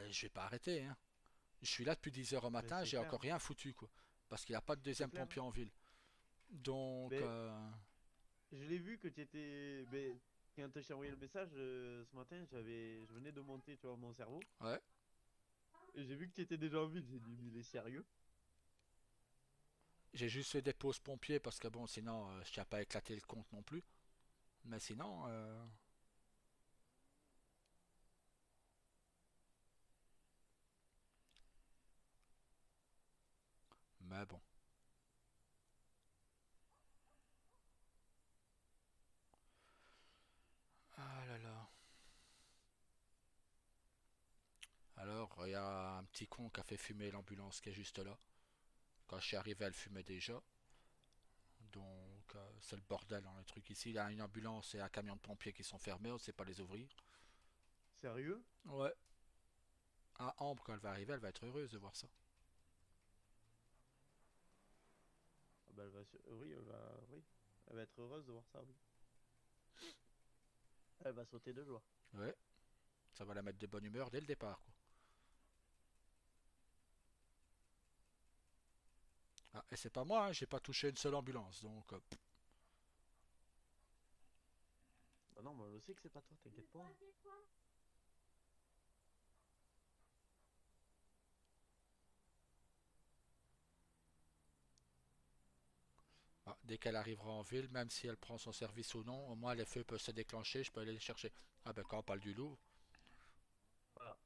je vais pas arrêter, hein. Je suis là depuis 10 heures au Mais matin, c'est j'ai clair, encore rien foutu, quoi. Parce qu'il n'y a pas de c'est deuxième clair, hein. pompier en ville. Donc, Mais je l'ai vu que tu étais. Mais, quand je t'ai envoyé le message ce matin, je venais de monter, tu vois, mon cerveau. ouais, Et j'ai vu que tu étais déjà en ville. J'ai dit, mais il est sérieux. j'ai juste fait des pauses pompiers parce que bon, sinon, je tiens pas à éclater le compte non plus. Mais sinon, mais bon. Ah là là. Alors, il y a un petit con qui a fait fumer l'ambulance qui est juste là. Quand je suis arrivé, elle fumait déjà. Donc, c'est le bordel dans le truc ici. Il y a une ambulance et un camion de pompiers qui sont fermés, on ne sait pas les ouvrir. Sérieux? Ouais. Ah, Ambre, quand elle va arriver, elle va être heureuse de voir ça. Ah bah, oui, oui. Elle va être heureuse de voir ça, oui. Elle va sauter de joie. Ouais. Ça va la mettre de bonne humeur dès le départ, quoi. Ah, et c'est pas moi, hein, j'ai pas touché une seule ambulance. Donc, Bah non, moi je sais que c'est pas toi, t'inquiète pas, hein. Dès qu'elle arrivera en ville, même si elle prend son service ou non, au moins les feux peuvent se déclencher, je peux aller les chercher. Ah ben quand on parle du loup, Voilà.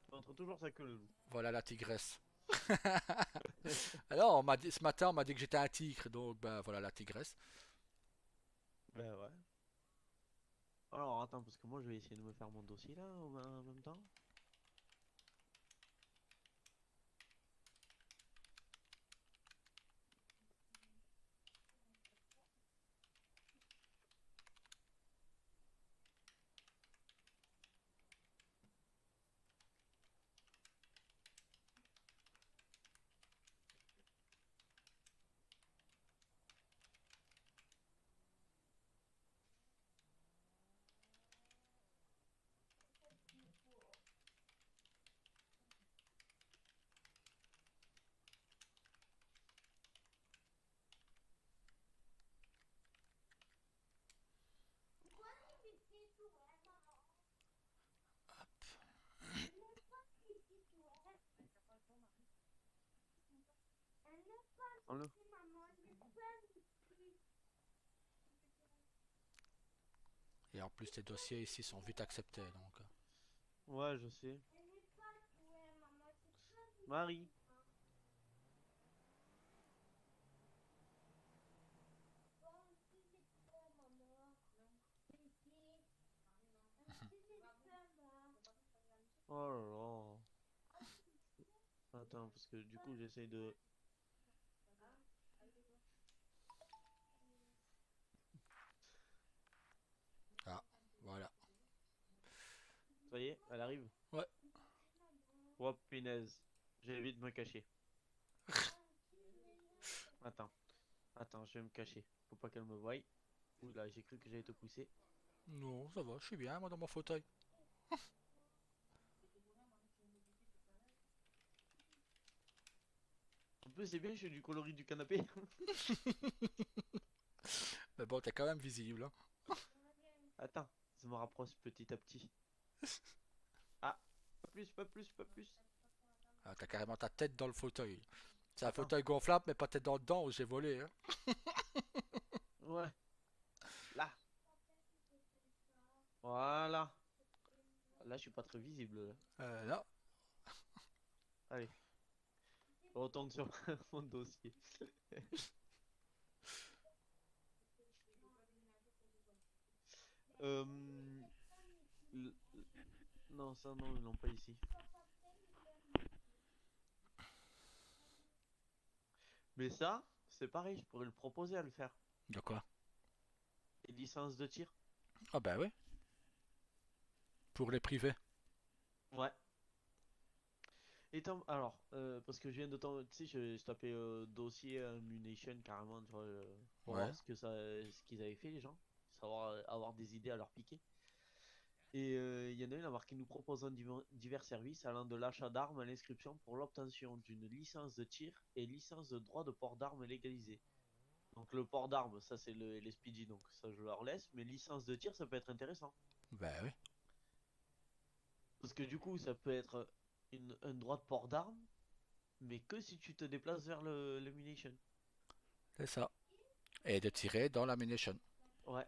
Il montre toujours sa queue, le loup. voilà la tigresse. Alors, ce matin, on m'a dit que j'étais un tigre, donc ben voilà la tigresse. Ben ouais. Alors attends, parce que moi je vais essayer de me faire mon dossier là en même temps. Enlève. Et en plus, les dossiers ici sont vite acceptés, donc. Ouais, je sais. Marie. Oh là là. Attends, parce que du coup j'essaye de... Ah, voilà. Ça y est, elle arrive. Ouais. Oh punaise. Je vais vite me cacher. Attends. Attends, je vais me cacher. Faut pas qu'elle me voie. Oula, j'ai cru que j'allais te pousser. Non, ça va, je suis bien, moi, dans mon fauteuil. En plus, c'est bien, je fais du coloris du canapé. Mais bon, t'es quand même visible, hein. Attends, ça me rapproche petit à petit. Ah, pas plus, pas plus, pas plus. Ah, t'as carrément ta tête dans le fauteuil. C'est un Attends, fauteuil gonflable, mais pas tête dans le dedans où j'ai volé, hein. ouais, là, voilà. Là, je suis pas très visible, là. Non. Allez, je retourne sur mon dossier. Euh, le- Non, ça, non, ils l'ont pas ici. Mais ça, c'est pareil, je pourrais le proposer à le faire. De quoi? Et licence de tir. Ah bah oui, pour les privés. Ouais. Alors, parce que je viens de temps, tu sais, je tapais dossier Munition carrément, tu vois, pour Ouais. voir ce qu'ils avaient fait les gens, savoir avoir des idées à leur piquer. Et il y en a une à marqué nous proposons divers services allant de l'achat d'armes à l'inscription pour l'obtention d'une licence de tir et licence de droit de port d'armes légalisée. Donc le port d'armes, ça c'est le LSPD, donc ça je leur laisse, mais licence de tir ça peut être intéressant. Bah oui, Parce que du coup ça peut être un droit de port d'armes, mais que si tu te déplaces vers le munition. c'est ça. Et de tirer dans l'ammunition. Ouais,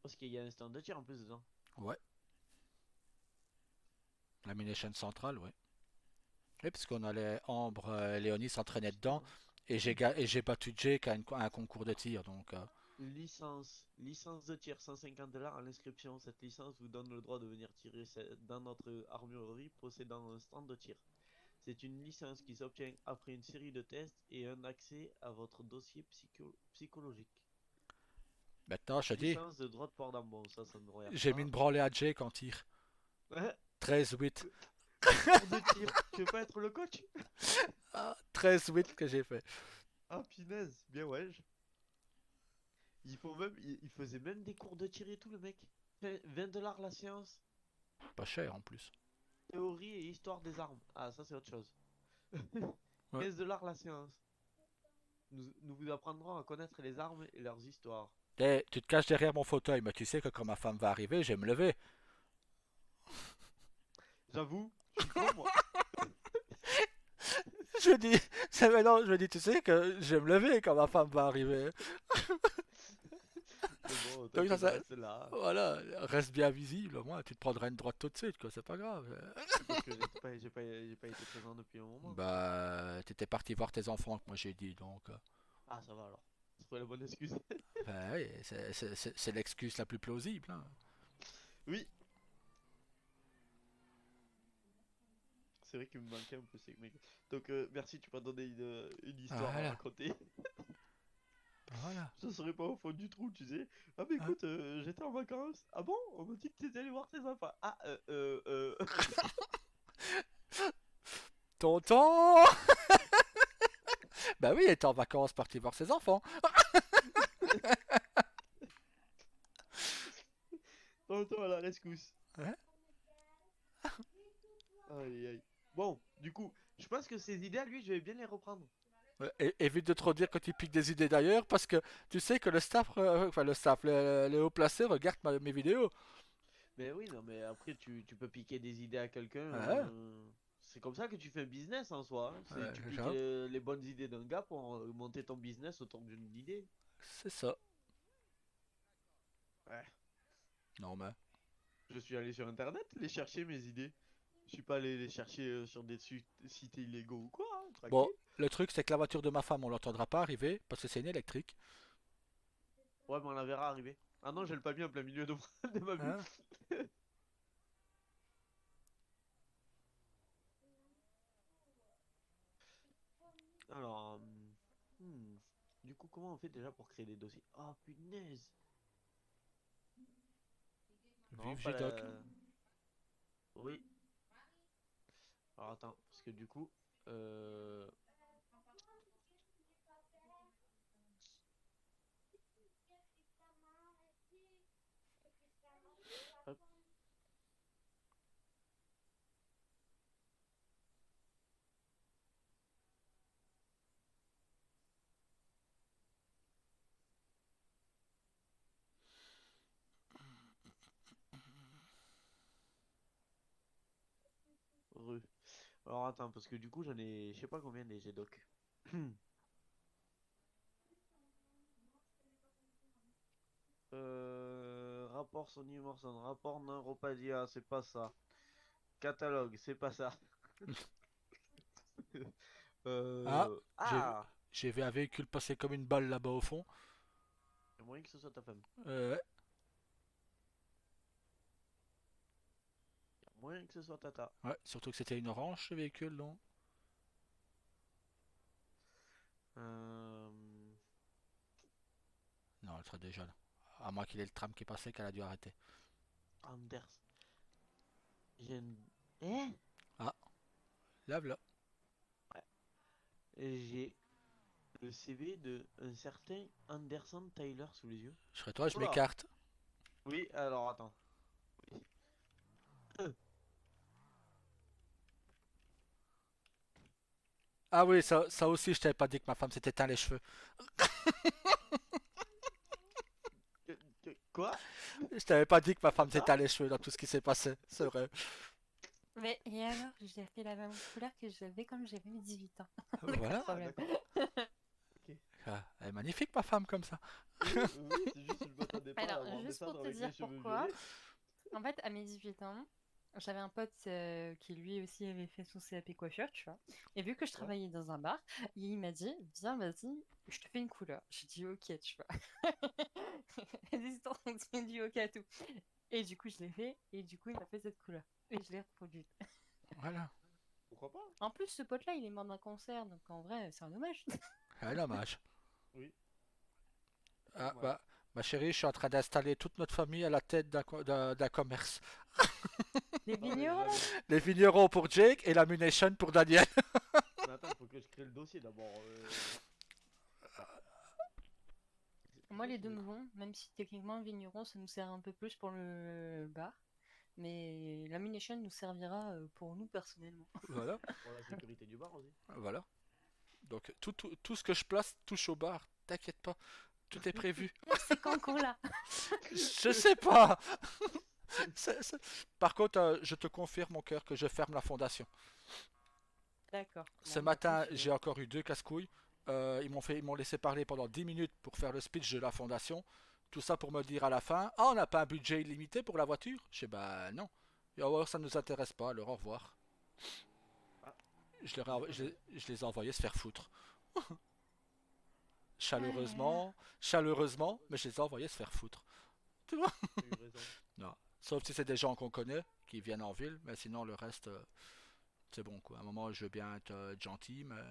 parce qu'il y a un stand de tir en plus dedans. Ouais. L'ammunition centrale, ouais. Oui, parce qu'on allait, Ambre et Léonie s'entraînaient dedans. Et j'ai battu Jake à un concours de tir, donc. Licence de tir, 150 $ à l'inscription. Cette licence vous donne le droit de venir tirer dans notre armurerie possédant un stand de tir. C'est une licence qui s'obtient après une série de tests et un accès à votre dossier psychologique. Maintenant, je te dis, Licence de droit de port d'arme. Bon, ça ne me regarde j'ai mis pas. une branlée à Jake en tir. 13-8. Cours de tir. Tu veux pas être le coach? Ah, 13-8 que j'ai fait. Ah, punaise, bien ouais. Il faisait même des cours de tir et tout, le mec. 20 $ la séance. Pas cher en plus. Théorie et histoire des armes. Ah, ça c'est autre chose. Ouais. 15 $ la séance. Nous vous apprendrons à connaître les armes et leurs histoires. Eh, tu te caches derrière mon fauteuil, mais tu sais que quand ma femme va arriver, je vais me lever. J'avoue, je suis con moi. Je me dis, c'est maintenant, je me dis, tu sais que je vais me lever quand ma femme va arriver. Mais bon, toi Donc tu ça, veux rester là. voilà, reste bien visible, au moins tu te prendras une droite tout de suite, quoi, c'est pas grave. C'est parce que j'ai pas été présent depuis un moment. Bah, t'étais parti voir tes enfants, que moi j'ai dit, donc. Ah, ça va alors. C'est pas la bonne excuse. Bah oui, c'est l'excuse la plus plausible, hein. Oui, c'est vrai qu'il me manquait un peu ces mecs. Donc, merci, tu m'as donné une histoire à Voilà, raconter. voilà. Je serais pas au fond du trou, tu sais. Ah, mais Hein. écoute, j'étais en vacances. Ah bon? On m'a dit que t'étais allé voir tes enfants. Ah, Tonton! Bah oui, il était en vacances, parti voir ses enfants. Tonton à la rescousse. Hein. Aïe, aïe. Bon, du coup, je pense que ces idées, à lui, je vais bien les reprendre. Ouais, évite de trop dire que tu piques des idées d'ailleurs, parce que tu sais que le staff, enfin le staff, les hauts placés regardent mes vidéos. Mais oui, non, mais après, tu peux piquer des idées à quelqu'un. Ouais, C'est comme ça que tu fais un business en soi, hein. C'est, tu piques genre, les bonnes idées d'un gars pour monter ton business autour d'une idée. c'est ça. Ouais. Non mais. Je suis allé sur internet les chercher mes idées. Je suis pas allé les chercher sur des sites illégaux ou quoi, hein, Bon, tranquille. le truc c'est que la voiture de ma femme, on l'entendra pas arriver, parce que c'est une électrique. Ouais, mais on la verra arriver. Ah non, j'ai le palmier en plein milieu de, de ma vue. Hein. Alors, hmm, du coup, comment on fait déjà pour créer des dossiers? Oh punaise! Non, Vive pas J-Doc. la. Oui. Alors attends, parce que du coup, euh... hop. Re. Alors attends, parce que du coup, j'en ai, je sais pas combien des G-Doc. Rapport Sony Morrison, rapport Neuropadia, c'est pas ça. Catalogue, c'est pas ça. Ah, j'ai Ah! j'ai vu un véhicule passer comme une balle là-bas au fond. Il y a moyen que ce soit ta femme. Ouais, Il y a moyen que ce soit Tata. ouais, surtout que c'était une orange ce véhicule, non? Euh... Non, elle serait déjà là. À moins qu'il ait le tram qui passait qu'elle a dû arrêter. Anders. J'ai une... Eh? Ah, lave là. J'ai le CV de un certain Anderson Tyler sous les yeux. Je serais toi, je Oula! m'écarte. Oui, alors attends. Oui. Ah oui, ça aussi, je t'avais pas dit que ma femme s'était teint les cheveux. Quoi? Je t'avais pas dit que ma femme s'était Attends. teint les cheveux dans tout ce qui s'est passé, c'est vrai. Mais et alors, j'ai fait la même couleur que j'avais quand j'avais mes 18 ans. Pas de Voilà. Ah, problème. d'accord. Ok. Ah, elle est magnifique, ma femme, comme ça. Oui, oui, c'est juste que je m'attendais pas à Alors, avoir juste pour descendre te avec les dire cheveux pourquoi, violets. en fait, à mes 18 ans, j'avais un pote qui lui aussi avait fait son CAP coiffure, tu vois. Et vu que je Ouais. travaillais dans un bar, il m'a dit, viens, vas-y, je te fais une couleur. J'ai dit, ok, tu vois. Résistance, on dit ok à tout. Et du coup, je l'ai fait, et du coup, il m'a fait cette couleur. Et je l'ai reproduite. Voilà. Pourquoi pas? En plus, ce pote-là, il est mort d'un cancer, donc en vrai, c'est un hommage. Ah, dommage. Oui, Ah, dommage. bah, ma chérie, je suis en train d'installer toute notre famille à la tête d'un commerce. Les Non, mais vignerons. j'avais. Les vignerons pour Jake et la munition pour Daniel. Mais attends, faut que je crée le dossier d'abord. C'est Moi, quoi les ce. deux me vont, même si techniquement, vigneron, ça nous sert un peu plus pour le bar. Mais lamination nous servira pour nous personnellement. Voilà, Pour la sécurité du bar aussi. voilà. Donc, tout ce que je place touche au bar. T'inquiète pas, tout est prévu. C'est quand qu'on l'a. Je sais pas. Par contre, je te confirme, mon cœur, que je ferme la fondation. D'accord. Ce Bon, bah, matin, continue. j'ai encore eu 2 casse-couilles. Ils m'ont laissé parler pendant 10 minutes pour faire le speech de la fondation. Tout ça pour me dire à la fin, ah, on n'a pas un budget illimité pour la voiture? Je sais, bah non. Et alors, ça ne nous intéresse pas, alors au revoir. Ah, Je, leur ai c'est envo- déconné. je les ai envoyés se faire foutre. Ah là là. Chaleureusement, mais je les ai envoyés se faire foutre. Tu vois? T'as eu raison. Non. Sauf si c'est des gens qu'on connaît, qui viennent en ville, mais sinon le reste, c'est bon quoi. À un moment, je veux bien être gentil, mais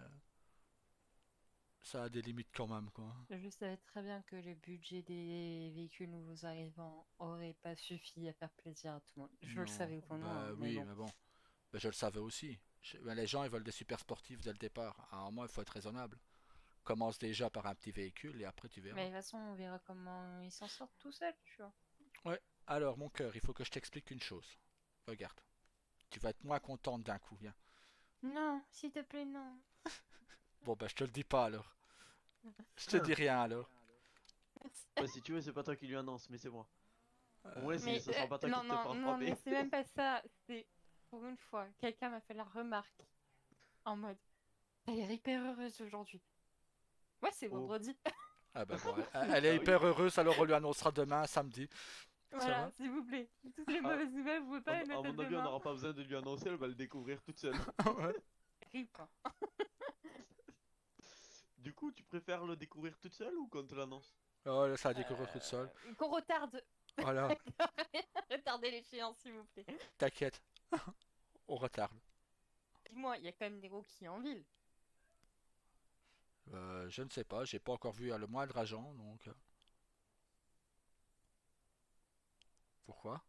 ça a des limites quand même quoi. Je savais très bien que le budget des véhicules nouveaux arrivants aurait pas suffi à faire plaisir à tout le monde. Je le Non, savais au fond de moi, bah hein, mais oui, bon. mais bon. Ben, je le savais aussi. Ben, les gens, ils veulent des super sportifs dès le départ. À un moment, il faut être raisonnable. Commence déjà par un petit véhicule et après tu Mais de verras. toute façon, on verra comment ils s'en sortent tout seuls, tu vois. Ouais. Alors, mon cœur, il faut que je t'explique une chose. Regarde. Tu vas être moins contente d'un coup, viens. Non, s'il te plaît, non. Bon, ben, je te le dis pas alors. Je te dis rien alors. Merci. Bah, si tu veux, c'est pas toi qui lui annonce, mais c'est moi. Au moins, Mais ça sera pas toi qui non, te non, fera non, mais frapper. c'est même pas ça. C'est pour une fois, quelqu'un m'a fait la remarque en mode, t'as l'air hyper heureuse aujourd'hui. Ouais, c'est Oh, vendredi. Ah ben bon, elle est bah oui. hyper heureuse, alors on lui annoncera demain, samedi. Ça Voilà, va? s'il vous plaît. Toutes les Ah, mauvaises nouvelles, vous pouvez pas les à mettre à mon avis, on demain. n'aura pas besoin de lui annoncer, elle va le découvrir toute seule. Ouais. Rip, hein. Du coup, tu préfères le découvrir toute seule ou qu'on te l'annonce? Oh, là, ça a découvert toute seule. Qu'on retarde. Voilà, Retardez l'échéance, s'il vous plaît. t'inquiète, on retarde. Dis-moi, il y a quand même des gros qui en ville. Je ne sais pas, j'ai pas encore vu le moindre agent, donc pourquoi?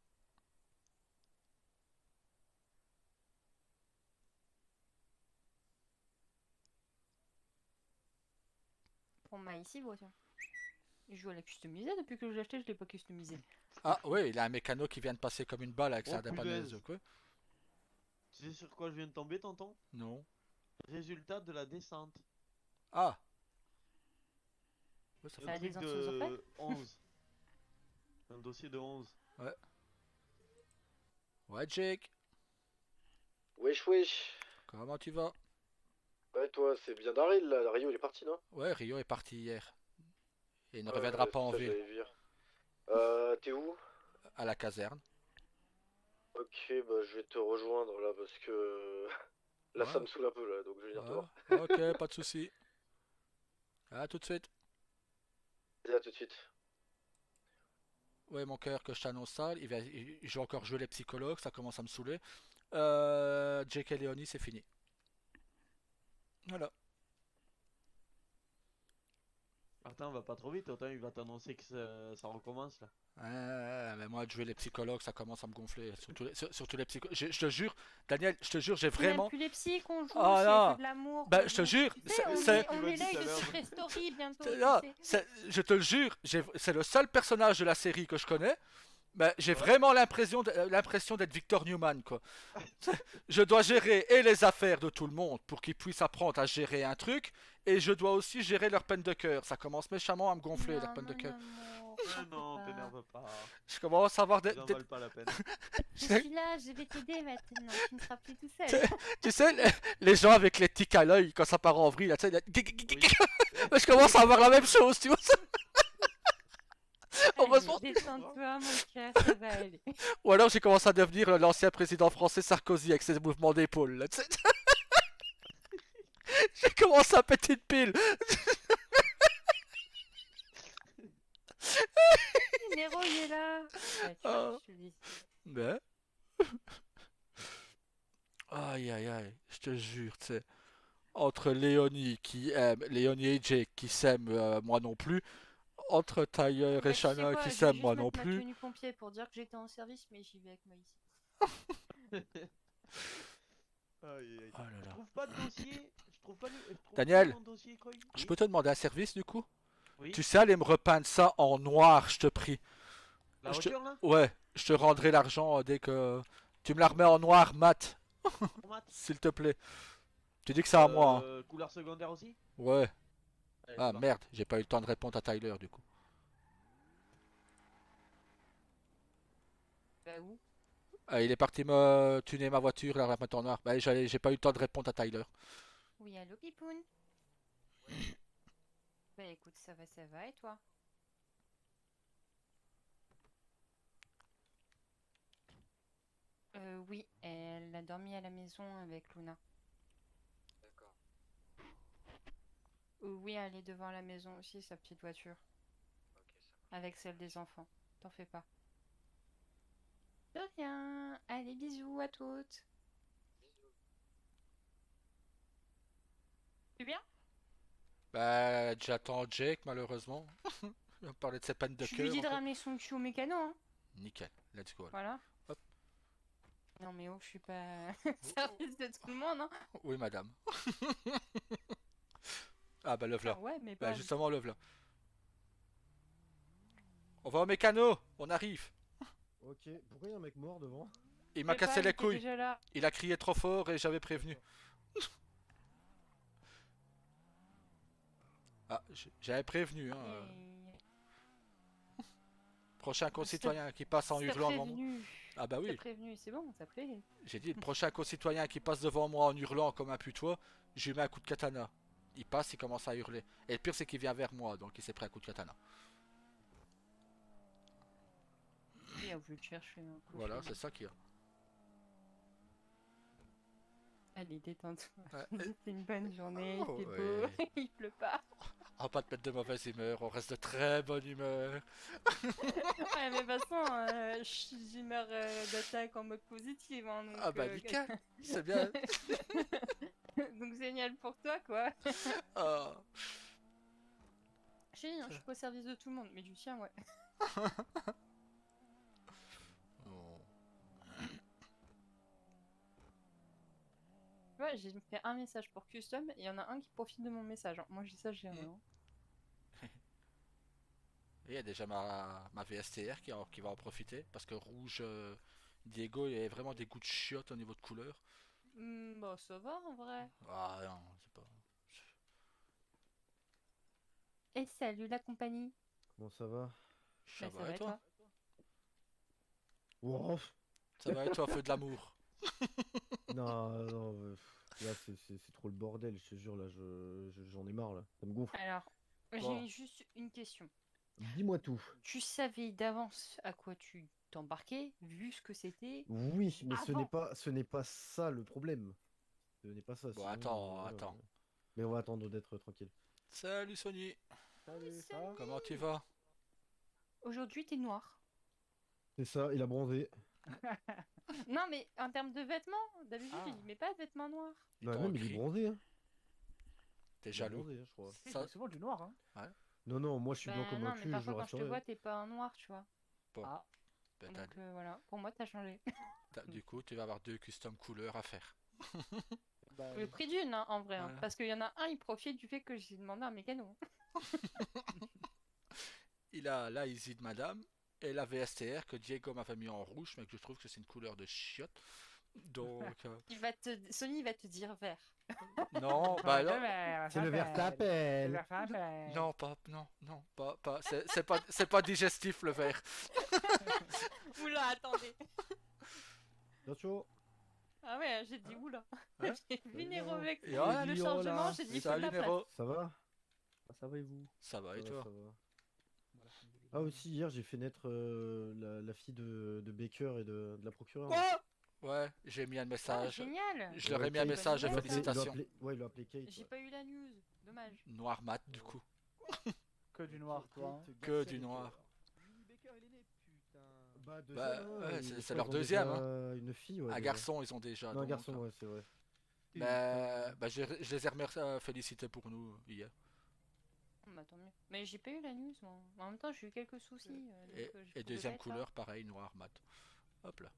Pour moi, ici, voisin. Je joue à la customiser depuis que je l'ai acheté, je l'ai pas customisé. Ah oui, il a un mécano qui vient de passer comme une balle avec Oh sa dépanneuse, punaise! quoi. Tu sais sur quoi je viens de tomber, tonton? Non. Résultat de la descente. Ah, ouais, ça Un Ça fait. a des truc anciens enfants. de 11. Un dossier de 11. Ouais. Ouais, Jake, Wesh wesh. comment tu vas? Ouais, toi, c'est bien Daryl là. Rio, il est parti, non? Ouais, Rio est parti hier. Et il ne reviendra Ouais, pas c'est en ça, ville, j'allais dire. T'es où? à la caserne. Ok, bah je vais te rejoindre là parce que là ça Ouais, me saoule un peu là, donc je vais venir te ouais. voir. Ok, pas de souci. À tout de suite. Vas-y, à tout de suite. Ouais, mon cœur, que je t'annonce ça. Je vais encore jouer les psychologues, ça commence à me saouler. Jake et Léonie, c'est fini. Voilà. Attends, va pas trop vite, autant il va t'annoncer que ça recommence là. Mais moi, de jouer les psychologues, ça commence à me gonfler. Surtout les psychologues. Je te jure, Daniel, je te jure, j'ai C'est même vraiment. plus les psys qu'on joue, Oh c'est le jeu non! de l'amour Bah, qu'on je te joue. jure, Tu sais, on c'est. est, Tu on m'as est dit là tout avec à le l'heure. Secret Story bientôt, tu Non, sais. je te le jure, c'est le seul personnage de la série que je connais. Mais j'ai Ouais. vraiment l'impression d'être Victor Newman, quoi. Je dois gérer et les affaires de tout le monde pour qu'ils puissent apprendre à gérer un truc, et je dois aussi gérer leur peine de cœur. Ça commence méchamment à me gonfler, leur Non, peine de mon cœur. amour, Mais t'en fais non, pas. t'énerve pas. Je commence à avoir Ils en valent pas la peine. Je suis là, je vais t'aider maintenant, tu ne seras plus tout tu seul. tu sais, les gens avec les tics à l'œil quand ça part en vrille, là, tu sais, Oui. je commence à avoir la même chose, tu vois. Heureusement. Allez, détends-toi, mon cœur, ça va aller. Ou alors j'ai commencé à devenir l'ancien président français Sarkozy avec ses mouvements d'épaule, là, tu sais. J'ai commencé à péter une pile. Nero, il est là. Ouais, tu vois, Ah. je te le dis. Mais. Aïe aïe aïe, je te jure, tu sais. Entre Léonie qui aime, Léonie et Jake qui s'aiment, moi non plus. Entre Tyler et Bah, tu sais Shanna quoi, qui je vais s'aiment, juste moi non mettre ma plus. tenue pompier pour dire que j'étais en service, mais j'y vais avec moi ici. Aïe, aïe. Oh là Je là. trouve pas de dossier. Je trouve pas, je trouve Daniel, pas mon dossier, quoi. je Oui. peux te demander un service du coup? Oui. Tu sais aller me repeindre ça en noir, je te prie. La Je te... voiture là? Ouais, je te rendrai l'argent dès que... Tu me la remets en noir mat, Format. s'il te plaît. Tu dis que c'est à moi, hein. Couleur secondaire aussi? Ouais. Allez, c'est Ah parti. merde, j'ai pas eu le temps de répondre à Tyler du coup. Bah où? Il est parti me tuner ma voiture, la remettre en noir. Bah, j'ai pas eu le temps de répondre à Tyler. Oui, allô, Pipoun? Bah écoute, ça va, et toi? Oui, elle a dormi à la maison avec Luna. Oui, elle est devant la maison aussi, sa petite voiture, avec celle des enfants. T'en fais pas. De rien. Allez, bisous à toutes. Tu bien? Bah, j'attends Jake, malheureusement. On va parler de ses peines de Tu lui cœur dis un de peu. ramener son cul au mécano, hein? Nickel, let's go. Voilà. Hop. Non mais oh, je suis pas service de tout le monde, hein? Oui, madame. Ah, bah, le Ah voilà. ouais, mais Bah, pas... justement, le voilà. On va au mécano, on arrive. Ok, pourquoi il y a un mec mort devant? Il Je m'a sais pas, cassé il les était couilles. déjà là. Il a crié trop fort et j'avais prévenu. D'accord. Ah, j'avais prévenu, hein. Et... Prochain Ça concitoyen qui passe en T'as hurlant devant moi. prévenu. Ah bah T'as oui, prévenu, c'est bon, ça plaît. j'ai dit, le prochain concitoyen qui passe devant moi en hurlant comme un putois, je lui mets un coup de katana. Il passe, il commence à hurler. Et le pire, c'est qu'il vient vers moi, donc il s'est pris un coup de katana. Il a voulu te chercher un coup. Voilà, c'est ça qu'il y a. Allez, détends-toi. Ouais, C'est une bonne journée, Oh, c'est beau, ouais. il pleut pas. On va pas te mettre de mauvaise humeur, on reste de très bonne humeur. Ouais, mais de toute façon, j'humeur d'attaque en mode positive, hein, donc... Ah bah nickel, c'est bien. donc génial pour toi, quoi. Ah. Je sais, hein, je suis pas au service de tout le monde, mais du tien, ouais. Oh. Ouais, j'ai fait un message pour custom, et il y en a un qui profite de mon message, hein. Moi, je dis ça, j'ai rien. Et il y a déjà ma VSTR qui va en profiter, parce que rouge, Diego, il y avait vraiment des goûts de chiottes au niveau de couleur. Bah, ça va, en vrai. Ah non, c'est pas... Et salut, la compagnie. Comment ça va? Ça Bah, ça va et va, toi? Wow. Ça va et toi, feu de l'amour? Non, non, là c'est trop le bordel, je te jure, là j'en ai marre là, ça me gonfle. Alors, Bon. j'ai juste une question. Dis-moi tout. Tu savais d'avance à quoi tu t'embarquais, vu ce que c'était Oui, mais avant. ce n'est pas ça le problème. Ce n'est pas ça, Bon, sinon, attends, voilà, attends. Mais on va attendre d'être tranquille. Salut Sony, Salut, ça va? comment tu vas? Aujourd'hui, t'es noir. C'est ça, il a bronzé. Non, mais en termes de vêtements, d'habitude, Ah. il met pas de vêtements noirs. Il Bah t'a même il est écrit. bronzé, hein. T'es Il est jaloux? bronzé, hein, je crois. Ça- C'est souvent du noir, hein. Non, non, moi je suis blanc Ben comme non, un mais cul, je parfois, le quand je te resterai. vois, t'es pas un noir, tu vois. Bon, Ah, ben, Donc voilà, pour moi, t'as changé. du coup, tu vas avoir 2 custom couleurs à faire. bah, Le prix d'une, hein, en vrai. Hein, Voilà. parce qu'il y en a un, il profite du fait que j'ai demandé un mécano. Il a la Easy de Madame et la VSTR que Diego m'avait mis en rouge, mais que je trouve que c'est une couleur de chiotte. Donc, Sony, il va te dire vert. non, bah le non, vert, C'est le vert Le t'appelle. vert s'appelle. non, pas, c'est pas digestif le verre. Oula, attendez. Attention. Ah ouais, j'ai dit oula. Hein J'ai vu Nero avec Et voilà. le Dit, oh chargement, là. j'ai dit faut de Salut la place. Nero, Ça va? Ça va et vous? ça va et Ça toi? va, ça va. Ah aussi, hier j'ai fait naître la fille de Baker et de la procureure. Quoi? Ouais, j'ai mis un Ah, message. génial. Je leur ai mis un Kate. message de Il doit appeler- félicitations. Ouais, il doit appeler Kate. J'ai Ouais. pas eu la news. Dommage. Noir mat du coup. Que du noir, toi. hein. Que du noir. Bah, deuxième, Bah, hein, ouais, ils- c'est je crois leur qu'ils ont deuxième, déjà Une fille, ouais. Un déjà. garçon, ils ont déjà. Non, un donc, garçon, ouais, c'est vrai. Mais bah, je les ai félicités pour nous hier. Bah tant mieux. Mais j'ai pas eu la news, moi. En même temps, j'ai eu quelques soucis. Donc, Et, je et pouvais deuxième pas être là. couleur, pareil, noir mat. Hop là.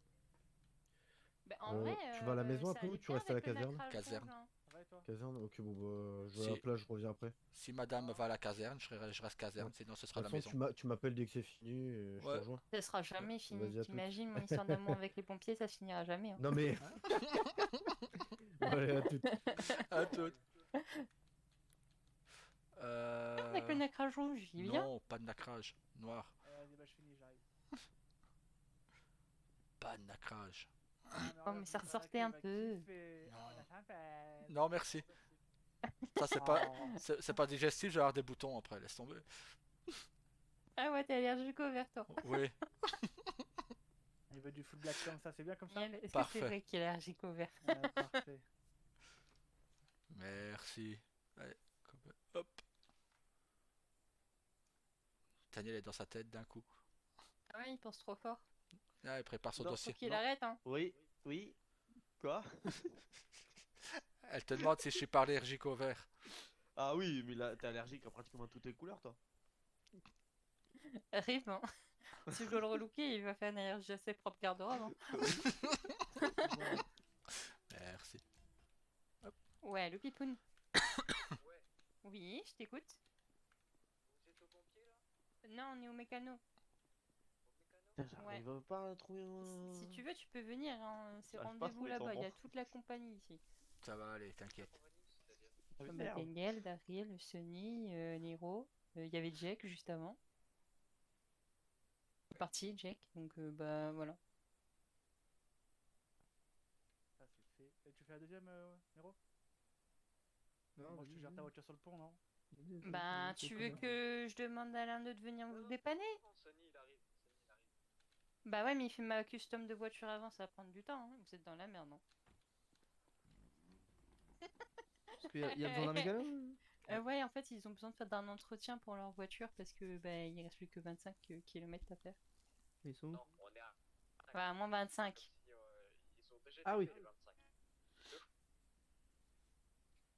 Bah, en Euh, vrai, tu vas à la maison un ça peu ou allait tu bien restes à la avec le caserne? nacrage Caserne. rouge, hein. Ça va et toi? Caserne? Ok, bon, bah, je vais à Si. la plage, je reviens après. De Si madame va à la caserne, je reste caserne, Ouais. sinon ce sera toute la façon, maison. tu m'appelles dès que c'est fini et je te Ouais. rejoins. Ça sera jamais fini. Vas-y, à toutes. T'imagines mon histoire d'amour avec les pompiers, ça se finira jamais. Hein. Non mais. Allez, à toutes. À toutes. Avec le nacrage rouge, il vient. Non, pas de nacrage. Noir. Vas-y, bah je finis, j'arrive. pas de nacrage. Oh, mais ça ressortait un peu. Non, merci. Ça, c'est pas digestif, j'ai avoir des boutons après, laisse tomber. Ah ouais, t'es allergique au verre, toi. Oui, Il veut du full black comme ça, c'est bien comme ça? Miel, est-ce que c'est Parfait. vrai qu'il est allergique au verre? Parfait. merci. Allez, hop. Daniel est dans sa tête d'un coup. Ah ouais, il pense trop fort. Ah, il prépare son Non, Faut dossier. qu'il Non. arrête, hein. Oui, oui. Quoi? Elle te demande si je suis pas allergique au verre. Ah oui, mais là, t'es allergique à pratiquement toutes les couleurs, toi. Arrive, hein. Si je dois le relooker, il va faire une allergie à ses propres garde-robes, hein. Merci. Ouais, le pipoun. Oui, je t'écoute. Non, on est au mécano. Putain, j'arrive pas à trouver Si tu veux, tu peux venir, hein. C'est J'arrive pas à rendez-vous trouver ton là-bas. Il y a nom. toute la compagnie ici. Ça va aller, t'inquiète. Ah, mais Bah, merde. Daniel, Daryl, Sonny, Nero. Il y avait Jack juste avant. Il est parti, Jack. Donc, bah voilà. Ça c'est fait. Et tu fais la deuxième, Nero? Non, Moi je te gère ta voiture sur le pont, non? Bah, tu veux que je demande à l'un d'eux de venir vous dépanner? Bah ouais, mais il fait ma custom de voiture avant, ça va prendre du temps, hein. Vous êtes dans la merde, non? Parce qu'il y a besoin d'un mécano? Ouais, en fait, ils ont besoin de faire d'un entretien pour leur voiture parce que bah, il reste plus que 25 km à faire. Ils sont où? Enfin, moins 25. Ah oui.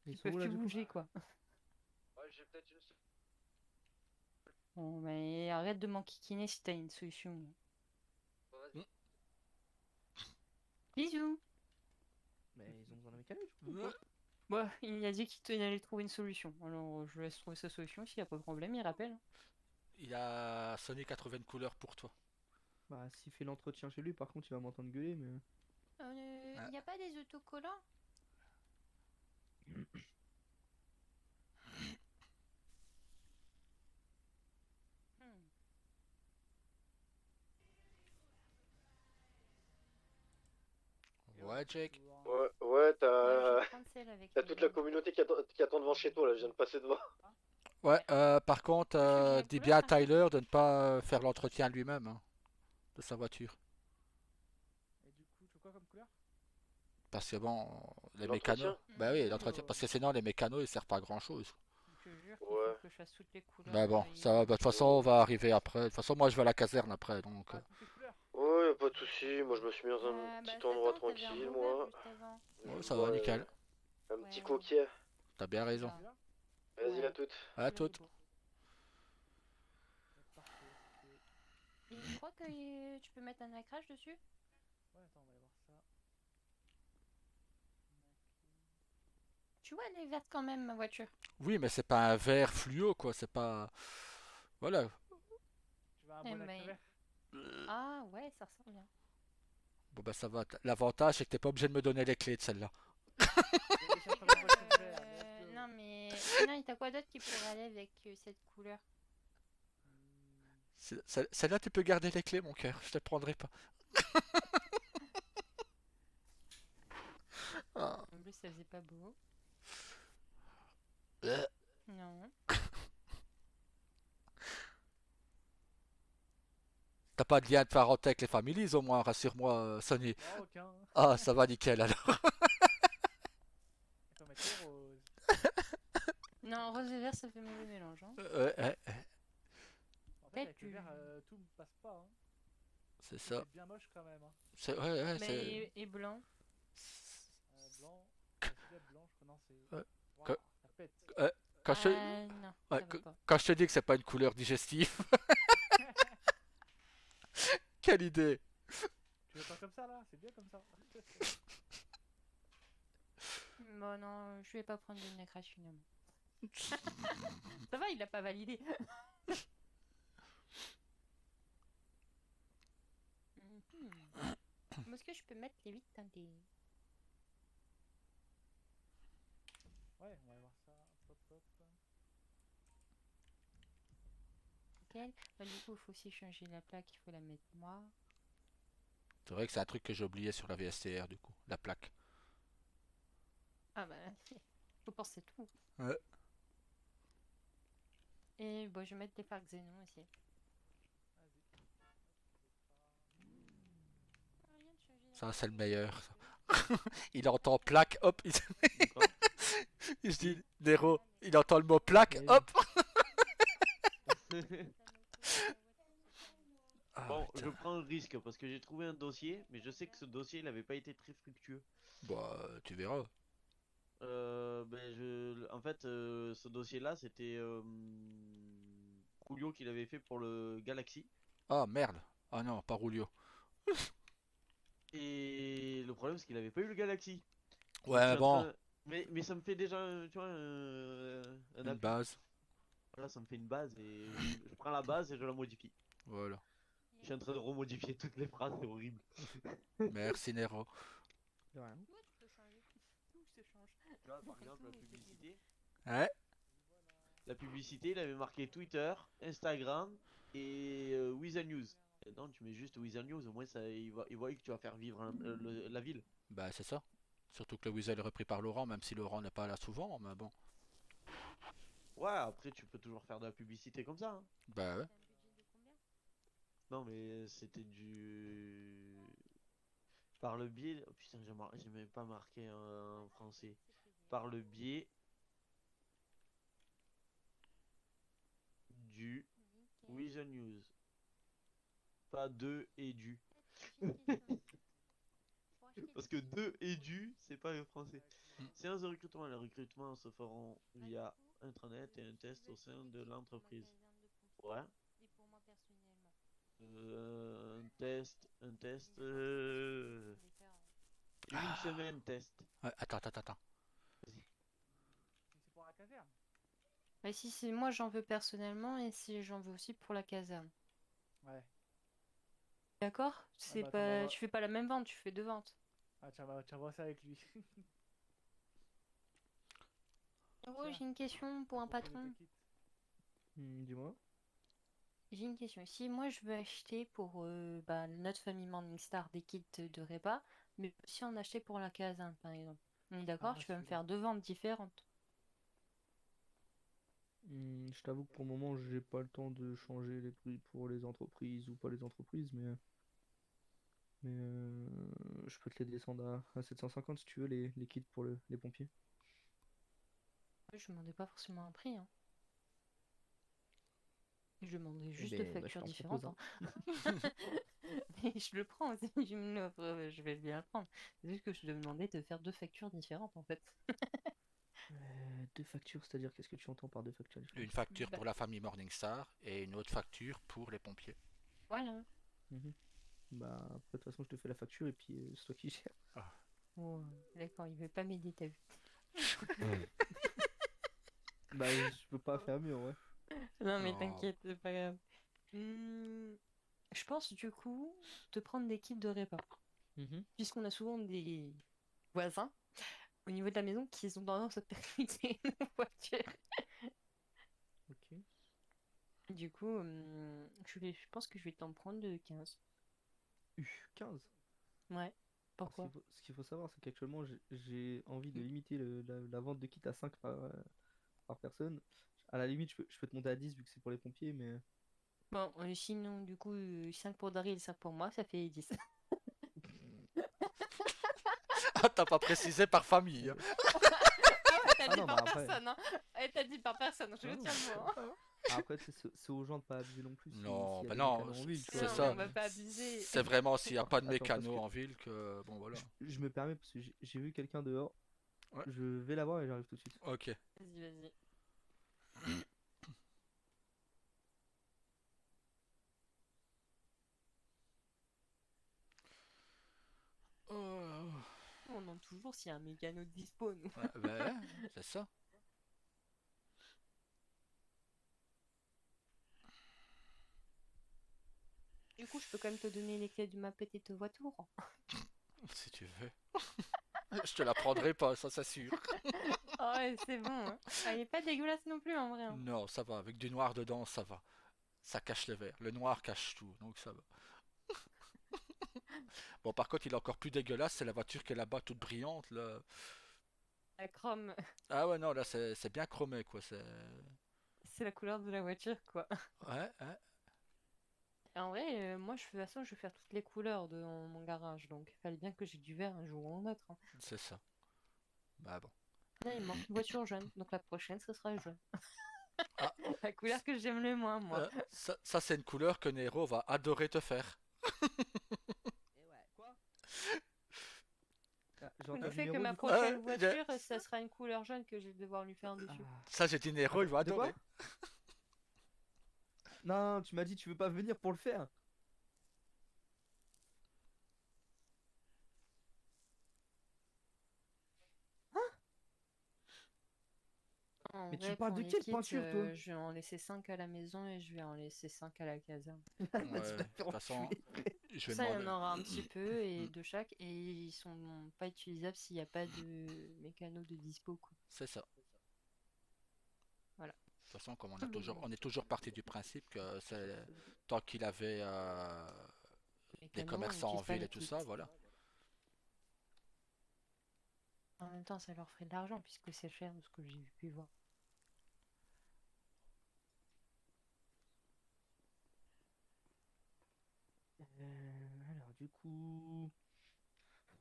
Ils Ils sont peuvent où là plus du coup? bouger, quoi. Bon, mais arrête de m'enquiquiner si t'as une solution. Bisous. Mais ils ont besoin d'un mécano du coup? Ouais. Bon, il a dit qu'il allait trouver une solution. Alors, je laisse trouver sa solution. S'il n'y a pas de problème, il rappelle. Il a Sony 80 couleurs pour toi. Bah s'il fait l'entretien chez lui par contre il va m'entendre gueuler mais... Il n'y a pas des autocollants? Hmm. Ouais, Jake. Ouais, Ouais, je t'as vais prendre celle avec t'as les toute la blancs. communauté qui attend devant chez toi là, je viens de passer devant. Ouais, par contre, Tu veux que je la dis couleur, bien à par contre? Tyler de ne pas faire l'entretien lui-même hein, de sa voiture. Et du coup, tu veux quoi comme couleur? Parce que bon, les mécanos. L'entretien? Bah oui, Mhm. l'entretien. Parce que sinon, les mécanos ils servent pas à grand chose. Je te jure qu'il Ouais. faut que je fasse toutes les couleurs. Bah bon, il ça est va. pas Bah, de toute tout- façon, on va arriver après. De toute façon, moi je vais à la caserne après donc. Ah, toutes les couleurs? Ouais, pas de soucis, moi je me suis mis dans un Bah, petit endroit t'attends, t'avais un tranquille, beau verre moi. juste avant. Ouais, Je ça va, bois nickel. un Ouais, petit ouais. coquet. T'as bien raison. Voilà. Vas-y, Ouais. à toutes. À toutes. Parfait, c'est fait. Et je crois que tu peux mettre un ancrage dessus. Ouais, attends, on va aller voir ça. Tu vois, elle est verte quand même, ma voiture. Oui, mais c'est pas un vert fluo quoi. C'est pas. Voilà. Tu veux un Eh bon mais- vert? Ah ouais, ça ressort bien. Bon bah ça va. L'avantage c'est que t'es pas obligé de me donner les clés de celle-là. Allez, cherche la voiture vert, let's go. Non mais sinon, t'as quoi d'autre qui pourrait aller avec cette couleur? Celle-là, tu peux garder les clés, mon cœur. Je te prendrai pas. Ah. En plus, ça faisait pas beau. Euh. Non. T'as pas de lien de parenté avec les families au moins, rassure-moi, Sonny. Non, aucun. Ah, ça va nickel alors. Il faut mettre les roses. Non, rose et vert, ça fait mauvais mélange. Hein. En fait, avec tu- le vert, tout ne passe pas. Hein. C'est Ça ça. fait bien moche quand même. Hein. Ouais, Mais c'est. et blanc. Blanc, c'est bien blanc, je crois. Non, c'est. Ouais. Waouh, Que- ça pète. Quand je... Non, ouais, ça va pas. quand je te dis que c'est pas une couleur digestive. Quelle idée. Tu veux pas comme ça là? C'est bien comme ça. Bon non, je vais pas prendre de nacrage finalement. Ça va, il l'a pas validé. Est-ce que je peux mettre les 8 dans des... Ouais, on va voir ça. Hop, hop. Nickel. Bah, du coup, il faut aussi changer la plaque, il faut la mettre noire. C'est vrai que c'est un truc que j'ai oublié sur la VSTR du coup, la plaque. Ah bah, faut penser tout. Ouais. Et bon, je vais mettre des phares xénon aussi. Ça, c'est le meilleur. Ça. Il entend plaque, hop, il, De quoi? il se dit Nero, il entend le mot plaque, Eh hop. Ah, Bon, je putain. prends le risque parce que j'ai trouvé un dossier, mais je sais que ce dossier, il n'avait pas été très fructueux. Bah, tu verras. En fait, ce dossier-là, c'était Julio qui l'avait fait pour le Galaxy. Ah, merde. Ah non, pas Rulio. Et le problème, c'est qu'il avait pas eu le Galaxy. Donc je Ouais, suis en bon, train. Mais ça me fait déjà, tu vois, un une appui. base. Voilà, ça me fait une base et je prends la base et je la modifie. Voilà. Je suis en train de remodifier toutes les phrases, c'est horrible. Merci Nero. De rien. Ouais, tu peux changer. Tout se change. Tu vois, par exemple, Ouais. la publicité, il avait marqué Twitter, Instagram et Weasel News. Et non, tu mets juste Weasel News, au moins ça, il voit que tu vas faire vivre la ville. Bah, c'est ça. Surtout que le Weasel est repris par Laurent, même si Laurent n'est pas là souvent, mais bon. Ouais, après tu peux toujours faire de la publicité comme ça, hein. Bah, ouais. Non, mais c'était du. Par le biais. Oh, putain, j'ai même pas marqué en français. Par le biais du Weasel News. Pas de et du. Parce que de et du, c'est pas le français. Séance de recrutement. Les recrutements se feront via intranet et un test au sein de l'entreprise. Ouais. Un test. Une semaine test. Ouais, attends. Mais c'est pour la caserne. Mais si c'est moi, j'en veux personnellement et si j'en veux aussi pour la caserne. Ouais. D'accord? C'est bah, attends, pas, tu fais pas la même vente, tu fais deux ventes. Ah, tiens, voir ça avec lui. Oh, Tiens, j'ai une question pour un pour trouver patron. tes kits. Dis-moi. J'ai une question. Si moi je veux acheter pour notre famille Morningstar des kits de repas, mais si on achetait pour la caserne par exemple, on est d'accord, Ah, tu vas me celui-là. faire deux ventes différentes. Je t'avoue que pour le moment, j'ai pas le temps de changer les prix pour les entreprises ou pas les entreprises, mais je peux te les descendre à 750 si tu veux, les kits pour les pompiers. Je demandais pas forcément un prix, hein. Je demandais Eh juste deux ben, je factures t'en différentes, propose hein. Mais je le prends, si tu me l'offres, je vais bien le prendre. C'est juste que je te demandais de faire deux factures différentes en fait. Deux factures, c'est-à-dire qu'est-ce que tu entends par deux factures Une différentes? facture Bah, pour la famille Morningstar et une autre facture pour les pompiers. voilà. Mhm. Bah, après, de toute façon, je te fais la facture et puis c'est toi qui gères. Ah. Oh, d'accord, il veut pas m'aider, t'as vu. Bah, je peux pas faire mieux, ouais. Non mais Oh. t'inquiète, c'est pas grave. Je pense du coup te prendre des kits de repas. Puisqu'on a souvent des voisins au niveau de la maison qui ont tendance à percuter nos voitures. Ok. Du coup, je pense que je vais t'en prendre de 15. 15. Ouais. Alors, Pourquoi? ce qu'il faut savoir, c'est qu'actuellement, j'ai envie de limiter la vente de kits à 5 par personne. À la limite, je peux te monter à 10 vu que c'est pour les pompiers, mais Bon, sinon, du coup, 5 pour Daryl, 5 pour moi, ça fait 10. Ah, t'as pas précisé par famille. Hein. Ah ouais, t'as Ah dit non, par bah après, personne, hein. Ouais, t'as dit par personne, je Ah tiens non. le mot, hein. après c'est aux gens de pas abuser non plus Non, s'il y a bah des non, mécanos en ville, tu c'est vois. Non, mais ça. on va pas abuser. C'est vraiment s'il n'y a pas de Attends, parce mécano que en ville que. Bon, voilà. je me permets parce que j'ai vu quelqu'un dehors. Ouais. Je vais la voir et j'arrive tout de suite. Ok. Vas-y. Oh. On demande toujours s'il y a un mécano de dispo, nous. Ouais, bah, c'est ça. Du coup, je peux quand même te donner les clés de ma petite voiture. Si tu veux. Je te la prendrai pas, ça c'est sûr. Oh ouais, c'est bon, hein. Elle est pas dégueulasse non plus, en vrai, hein. Non, ça va. Avec du noir dedans, ça va. Ça cache le vert. Le noir cache tout, donc ça va. Bon, par contre, il est encore plus dégueulasse, c'est la voiture qui est là-bas, toute brillante, là. La chrome, Ah ouais, non, là, c'est bien chromé, quoi. c'est la couleur de la voiture, quoi. Ouais, ouais, Et en vrai, moi, de toute façon, je vais faire toutes les couleurs de mon garage, donc il fallait bien que j'ai du vert un jour ou un autre, hein. c'est ça. Bah bon. Là, il manque une voiture jaune, donc la prochaine, ce sera jaune. Ah, La couleur que j'aime le moins, moi. ça, c'est une couleur que Nero va adorer te faire. Eh ouais, quoi? Ah, j'ai Le entendu fait que Nero ma du coup. prochaine Ouais, voiture, ça sera une couleur jaune que je vais devoir lui faire dessus. Ah. ça, j'ai dit Nero, il va De quoi? adorer. Non, tu m'as dit tu veux pas venir pour le faire. En Mais tu vrai, parles pour de les quelle kits, peinture, toi? je vais en laisser 5 à la maison et je vais en laisser 5 à la caserne. Là, tu Ouais, vas de te faire toute façon, enculer. je vais Ça, il y en demander. aura un petit peu et Mm, de chaque, et ils sont pas utilisables s'il n'y a pas de mécano de dispo, quoi. c'est ça. Voilà. De toute façon, comme on est toujours parti du principe que c'est tant qu'il avait des Mécano, on commerçants en n'utilise pas ville les et tout kits. ça, voilà. En même temps, ça leur ferait de l'argent puisque c'est cher de ce que j'ai pu voir. Alors du coup.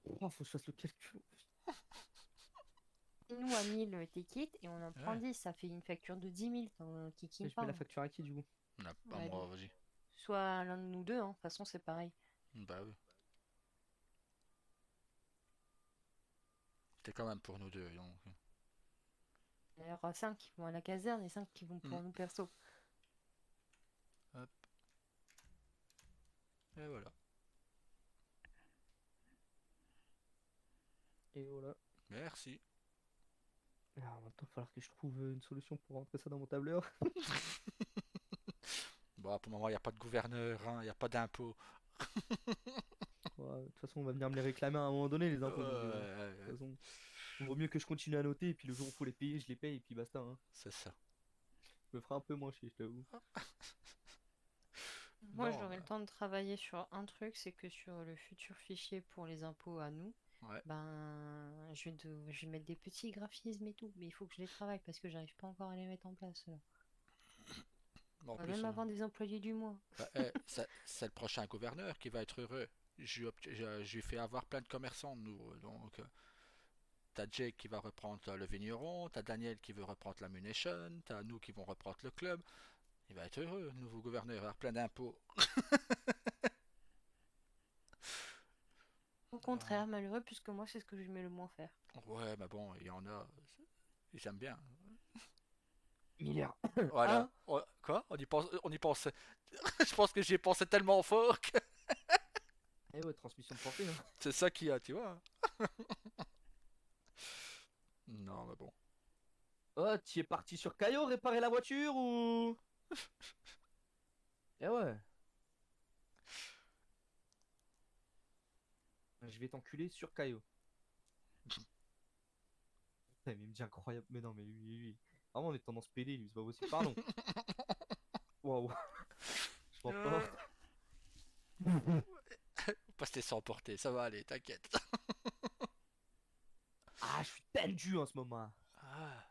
Oh, faut que je fasse le calcul. Nous, à 1000 tes kits et on en prend Ouais. 10, ça fait une facture de 10 000 qui Et me je mets la parle. facture à qui du coup? Non, pas Ouais, moi, vas-y. soit l'un de nous deux, hein. De toute façon, c'est pareil. Bah oui. C'était quand même pour nous deux, donc. Il y aura 5 qui vont à la caserne et 5 qui vont Mm. pour nous perso. Hop, et voilà. Et voilà. Merci. Alors maintenant, il va falloir que je trouve une solution pour rentrer ça dans mon tableur. Bon, pour le moment, il n'y a pas de gouverneur, hein, il n'y a pas d'impôt. Ouais, de toute façon, on va venir me les réclamer à un moment donné, les impôts. Donc, de Ouais, toute façon, il vaut mieux que je continue à noter. Et puis le jour où il faut les payer, je les paye. Et puis basta, hein. c'est ça. Je me ferai un peu moins chier, je t'avoue. Moi, Non, j'aurai le temps de travailler sur un truc, c'est que sur le futur fichier pour les impôts à nous, ouais. ben, je vais mettre des petits graphismes et tout, mais il faut que je les travaille parce que j'arrive pas encore à les mettre en place, là. En plus, Même avoir des employés du mois. bah, c'est le prochain gouverneur qui va être heureux. Je lui fais avoir plein de commerçants, nous. Donc, t'as Jake qui va reprendre le vigneron, t'as Daniel qui veut reprendre la munition, t'as nous qui vont reprendre le club. Il va être heureux, le nouveau gouverneur, il va avoir plein d'impôts. Au contraire, malheureux, puisque moi, c'est ce que je mets le moins faire. Ouais, mais bon, il y en a, ils aiment bien. Miller. Voilà. Hein? Quoi? On y pense. Je pense que j'y ai pensé tellement fort que Eh ouais, transmission de forfait, hein. c'est ça qui a, tu vois. Non, mais bon. Oh, tu es parti sur Caillot réparer la voiture ou. Eh ouais. Je vais t'enculer sur Caillot. Putain, mais il me dit incroyable. Mais non, mais lui. Vraiment, on est tendance PD, lui, c'est pas possible. Pardon. Waouh. Je m'emporte. Pas se laisser emporter, ça va aller, t'inquiète. Ah, je suis tendu en ce moment. Ah,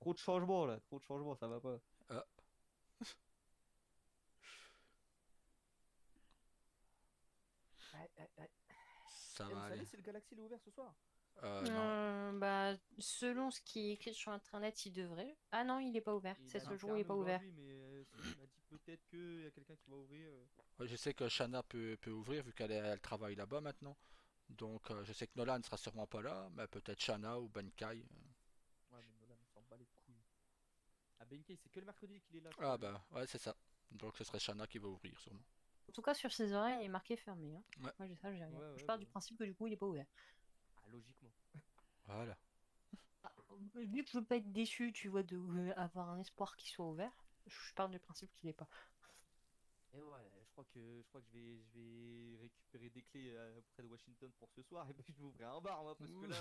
Trop de changements là, trop de changements, ça va pas. ah, Aïe, aïe, aïe. ça Eh, vous va aller. savez si le Galaxy il est ouvert ce soir? Non. Bah, selon ce qui est écrit sur internet, il devrait. Ah non, il est pas ouvert. Il C'est a ce dit jour où il est fermé pas ouvert. aujourd'hui, mais il m'a dit peut-être qu'il y a quelqu'un qui va ouvrir. Ouais, je sais que Shanna peut ouvrir vu elle travaille là-bas maintenant. Donc je sais que Nolan sera sûrement pas là, mais peut-être Shanna ou Benkai. Ouais, mais Nolan, on s'en bat les couilles. Ah, Benkei, c'est que le mercredi qu'il est là, je Ah crois, lui. bah ouais, c'est ça. Donc ce serait Shanna qui va ouvrir sûrement. En tout cas, sur ses oreilles, il est marqué fermé, hein. Ouais, Moi, j'ai ça, j'ai rien. Ouais, Je ouais, pars bah. du principe que du coup, il est pas ouvert. Ah, logiquement. voilà. Vu que je veux pas être déçu, tu vois, de avoir un espoir qu'il soit ouvert, je pars du principe qu'il est pas. Et ouais, je crois que je vais récupérer des clés auprès de Washington pour ce soir et puis je vais ouvrir un bar, moi, parce que là.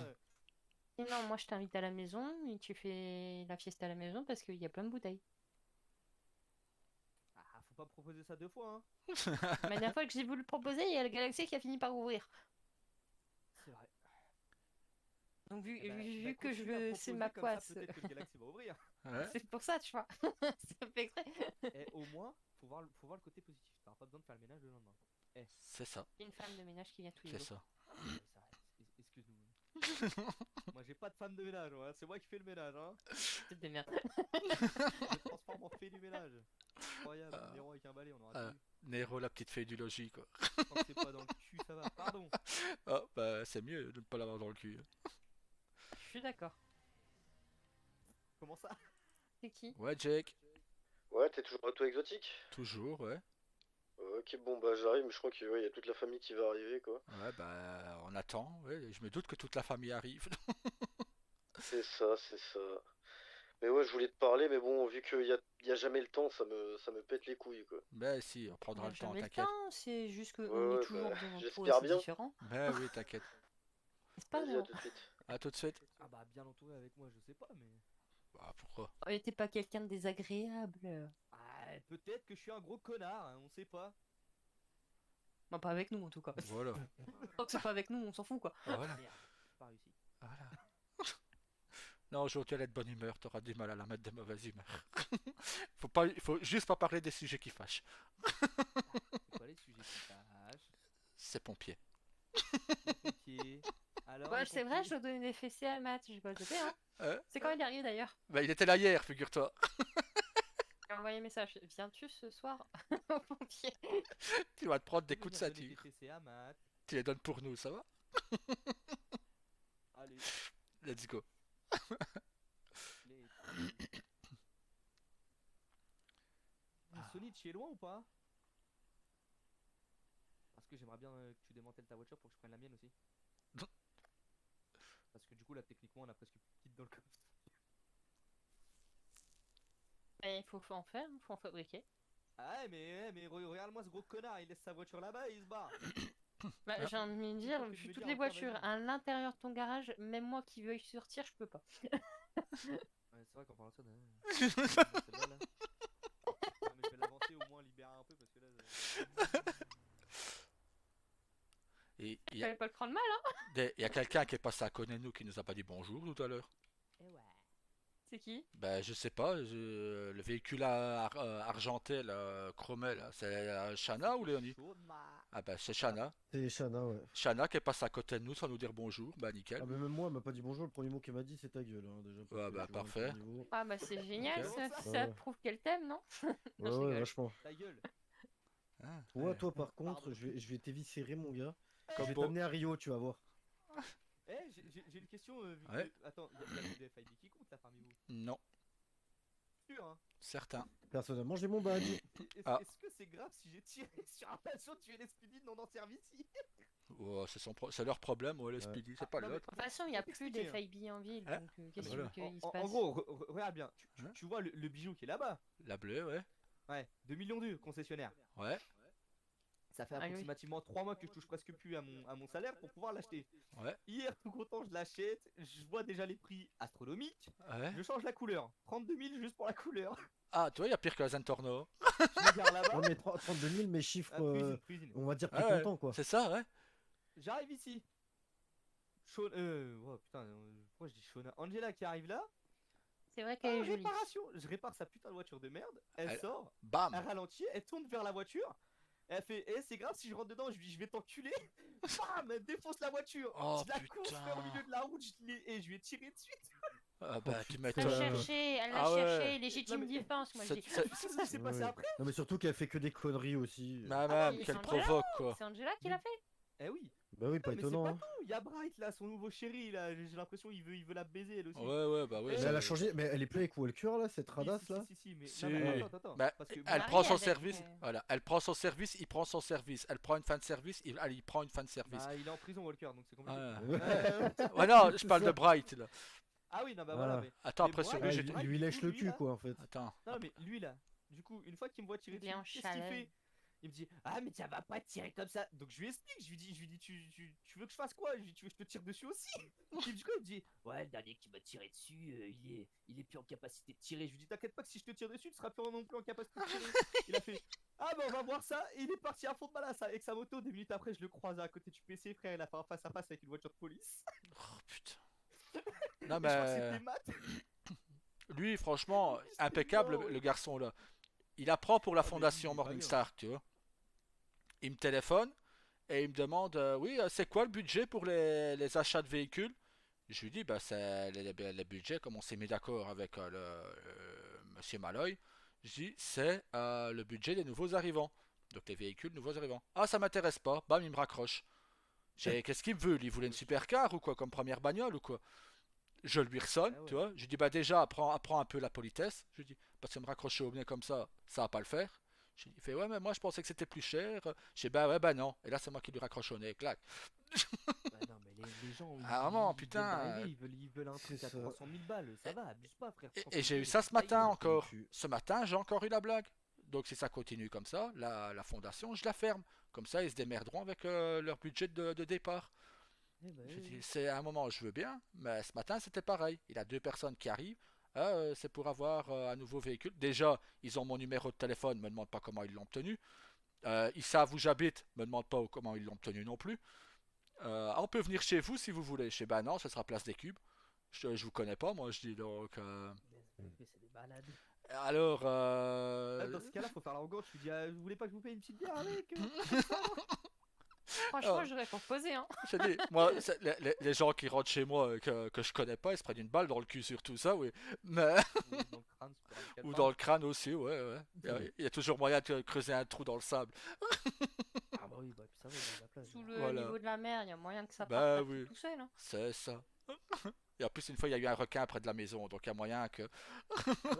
Sinon, moi, je t'invite à la maison et tu fais la fiesta à la maison parce qu'il y a plein de bouteilles. faut pas proposer ça 2 fois, hein. La dernière fois que j'ai voulu le proposer, il y a le Galaxy qui a fini par ouvrir. C'est vrai. Donc vu, Eh ben, vu que continue à c'est proposer, ma comme ça, poisse, peut-être que le Galaxy va ouvrir. Ouais. c'est pour ça, tu vois. Ça fait exprès. Et au moins, faut voir le côté positif. T'auras pas besoin de faire le ménage le lendemain. C'est ça, Il y a une femme de ménage qui vient tous les c'est jours. ça. Ça, excuse-nous. Moi j'ai pas de femme de ménage, hein. C'est moi qui fais le ménage, hein. Tu te démerdes. Je me transforme en fée du ménage. Incroyable, Ah. Néron avec un balai, on aura Ah. tout vu. Nero, la petite fée du logis, quoi. Tant que c'est pas dans le cul, ça va. Pardon. Oh, bah c'est mieux de ne pas l'avoir dans le cul. Je suis d'accord. Comment ça? C'est qui? Ouais, Jake, Ouais, t'es toujours à toi exotique? toujours, ouais. Ok, bon bah j'arrive, mais je crois qu'il y a toute la famille qui va arriver quoi. Ouais, bah on attend, ouais. Je me doute que toute la famille arrive. C'est ça, c'est ça. Mais ouais, je voulais te parler, mais bon, vu qu'il y a jamais le temps, ça me pète les couilles quoi. Mais si, on On prendra n'a le temps, jamais le t'inquiète. temps, c'est juste qu'on Ouais, est ouais, toujours bah, dans un j'espère poste bien. différent. Mais oui, t'inquiète. C'est pas Vas-y, à non. tout de suite. À tout de suite. Ah bah bien entouré avec moi, je sais pas, mais. Bah pourquoi? Oh, t'es pas quelqu'un de désagréable. Ah, peut-être que je suis un gros connard, hein, on sait pas. Bah, pas avec nous en tout cas. Voilà. Tant que c'est pas avec nous, on s'en fout quoi. Voilà. Merde, j'ai pas réussi. Voilà. Non, aujourd'hui elle est de bonne humeur, t'auras du mal à la mettre de mauvaise humeur. Il faut juste pas parler des sujets qui fâchent. C'est quoi les sujets qui fâchent? C'est pompier. Les pompiers. Alors, Ouais, les c'est vrai, pompiers je dois donner des fessées à Matt, j'ai pas le jeté, hein. Hein? C'est quand il est arrivé d'ailleurs. Bah il était là hier, figure-toi. J'ai envoyé un message. Viens-tu ce soir au pompier? Tu vas te prendre des peux coups de venir donner des ceinture. TC à Matt. Tu les donnes pour nous, ça va? Allez, Let's go. les... Sony, tu es loin ou pas? Parce que j'aimerais bien que tu démantèles ta voiture pour que je prenne la mienne aussi. Parce que du coup là techniquement on a presque plus de kit dans le coffre. Et il faut en faire, faut en fabriquer. Ah ouais, mais regarde-moi ce gros connard, il laisse sa voiture là-bas et il se barre. Bah, j'ai envie de dire, Plutôt que de vu me toutes dire, les ok, voitures vas-y. à l'intérieur de ton garage, même moi qui veuille sortir, je peux pas. Ouais, c'est vrai qu'en parlant de ça, celle-là là. Non, mais je vais l'avancer au moins libérer un peu parce que là. Et il y Fallait pas le prendre mal, hein. y a quelqu'un qui est passé à côté de nous qui nous a pas dit bonjour tout à l'heure. Eh ouais. C'est qui? Ben je sais pas, le véhicule argenté, là, chromé, là, c'est Shana ou Léonie? Ah ben c'est Shana. C'est Shana, ouais. Shana qui est passé à côté de nous sans nous dire bonjour, bah nickel. Ah, mais même moi, elle m'a pas dit bonjour. Le premier mot qu'elle m'a dit, c'est ta gueule, hein, déjà. parce Ouais, que bah, je vois un peu parfait. le niveau. Ah bah c'est génial, Ok. ça, Ouais, ça ouais. prouve qu'elle t'aime, non? Ouais, je ouais, rigole. vachement. Ta gueule. Ah, Ouais, ouais. toi, par contre, Pardon. je vais t'éviscérer, mon gars. Comme Je vais pour- t'amener à Rio, tu vas voir. Eh, j'ai une question. Vu Ouais. que... Attends, il y a des FID qui comptent là parmi vous. Non, Sûr, hein. certain. Personnellement, j'ai mon badge. Ah. Est-ce que c'est grave si j'ai tiré sur un patient tué l'SPD non en service ici? Oh, c'est leur problème, ouais, les speedy, c'est Ah, pas non, le mais- nôtre. De toute façon, il n'y a Faut plus t'expliquer, des FIB en ville, Hein? donc qu'est-ce que Voilà. tu veux qu'il se En passe? gros, regarde bien. Hein? Tu vois le bijou qui est là-bas. La bleue, ouais. Ouais, 2 millions d'eux, concessionnaire. Ouais, Ça fait Ah oui. approximativement 3 mois que je touche presque plus à mon salaire pour pouvoir l'acheter. ouais, Hier, tout content, je l'achète. Je vois déjà les prix astronomiques. ouais. Je change la couleur. 32 000 juste pour la couleur. Ah, tu vois, il y a pire que la Zentorno. Je me gare là-bas. Ouais, mais 32 000, mes chiffres, Ah, cuisine. on va dire Ah plus ouais, content, quoi. c'est ça, ouais. J'arrive ici. Oh putain, pourquoi je dis Shona? Angela qui arrive là. C'est vrai qu'elle est jolie. Réparation. Je répare sa putain de voiture de merde. Elle Elle- sort. Bam. Elle ralentit. Elle tourne vers la voiture. Elle fait, eh, c'est grave si je rentre dedans, je lui dis, je vais t'enculer. Bam, elle défonce la voiture. Oh, je la cours, je fais au putain. milieu de la route, et je lui ai tiré dessus. Ah bah, tu Elle m'étonnes. l'a Putain. cherché, elle l'a Ah ouais. cherché, légitime Non, mais- défense, moi je C'est- dis. c'est- Ça s'est passé Ouais. après. Non, mais surtout qu'elle fait que des conneries aussi. Bah, Ah même, oui, qu'elle c'est Angela. provoque, quoi. C'est Angela qui l'a fait? Eh oui. Bah oui, pas Non, mais c'est étonnant. pas Hein. tout. Il y a Bright là, son nouveau chéri là. J'ai l'impression il veut la baiser elle aussi. Ouais, ouais, bah oui. Mais Mais ça- elle a changé, mais elle est plus avec Walker, là, cette Si, radasse, si, là. si, mais, Si. non, mais attends. Bah, Parce que elle Marie prend son avec, service, voilà, elle prend son service, il prend son service, elle prend une fin de service, il prend une fin de service. bah, il est en prison Walker donc c'est compliqué. Ah. Ouais. Ouais, non, je C'est parle ça. de Bright, là. Ah oui, non, bah Voilà. voilà. Mais... Attends, Mais après, moi, sur Ah, lui, j'ai... lui lèche le Lui, cul, là. quoi, en fait. Attends. Non, mais lui là, du coup, une fois qu'il me voit tirer Il est en dessus, qu'est-ce qu'il chaleur. fait? Il me dit, ah, mais ça va pas tirer comme ça. Donc je lui explique, je lui dis, tu veux que je fasse quoi? Je lui dis, tu veux que je te tire dessus aussi? Il me dit quoi? Il me dit, ouais, le dernier qui m'a tiré dessus, il est plus en capacité de tirer. Je lui dis, t'inquiète pas que si je te tire dessus, tu seras plus non plus en capacité de tirer. Il a fait, ah, bah on va voir ça. Et il est parti à fond de balle avec sa moto. 2 minutes après, je le croise à côté du PC, frère. Il a fait un face à face avec une voiture de police. Oh putain. Non Et je crois que mais c'était Matt. lui, franchement, C'était impeccable mort, le ouais. garçon là. Il apprend pour la Ah, mais lui, fondation il est pas bien. Morningstar, tu vois. Il me téléphone et il me demande, oui, c'est quoi le budget pour les achats de véhicules? Je lui dis, bah c'est les budgets, comme on s'est mis d'accord avec Monsieur Malloy. Je dis, c'est le budget des nouveaux arrivants. Donc les véhicules nouveaux arrivants. Ah, ça m'intéresse pas. Bam, il me raccroche. Qu'est-ce qu'il me veut? Il voulait une supercar ou quoi, comme première bagnole ou quoi? Je lui ressonne, Ah tu ouais. vois. Je lui dis, bah déjà, apprends un peu la politesse. Je lui dis, parce que me raccrocher au nez comme ça va pas le faire. Il fait, ouais, mais moi je pensais que c'était plus cher. Je dis, bah ouais, bah non. Et là, c'est moi qui lui raccroche au nez, clac. Bah non, mais les gens, Ah, vraiment, ils viennent putain. d'arriver, ils veulent un C'est truc à ça. 300 000 balles. Ça va, abuse pas, frère. Et 300 j'ai 000 eu balles, ça c'est ce une taille. matin Le trou du encore. cul. Ce matin, j'ai encore eu la blague. Donc si ça continue comme ça, la fondation, je la ferme. Comme ça, ils se démerderont avec leur budget de départ. Eh bah, Je oui, dis, oui. c'est à un moment, je veux bien, mais ce matin, c'était pareil. Il a 2 personnes qui arrivent. Ah, c'est pour avoir un nouveau véhicule. Déjà, ils ont mon numéro de téléphone, me demande pas comment ils l'ont obtenu. Ils savent où j'habite, me demande pas comment ils l'ont obtenu non plus. On peut venir chez vous si vous voulez. Je dis, bah non, ce sera place des cubes. Je vous connais pas, moi, je dis donc. Mais c'est des malades. Alors, Là, dans ce cas-là, faut faire l'arrogant. Tu lui dis, ah, vous voulez pas que je vous paye une petite bière avec comme ça, là Franchement, ah, j'aurais proposé, hein. je dis, moi, les gens qui rentrent chez moi que je connais pas, ils se prennent une balle dans le cul sur tout ça, oui. Mais, Ou dans le crâne, sur un ou calepin. dans le crâne aussi, ouais, ouais. Il y a toujours moyen de creuser un trou dans le sable. Ah bah oui, bah puis ça va, il y a de la place. Sous le Voilà. niveau de la mer, il y a moyen que ça parte Bah à oui, tout seul, hein. c'est ça. Et en plus, une fois, il y a eu un requin près de la maison, donc il y a moyen que. Ouais,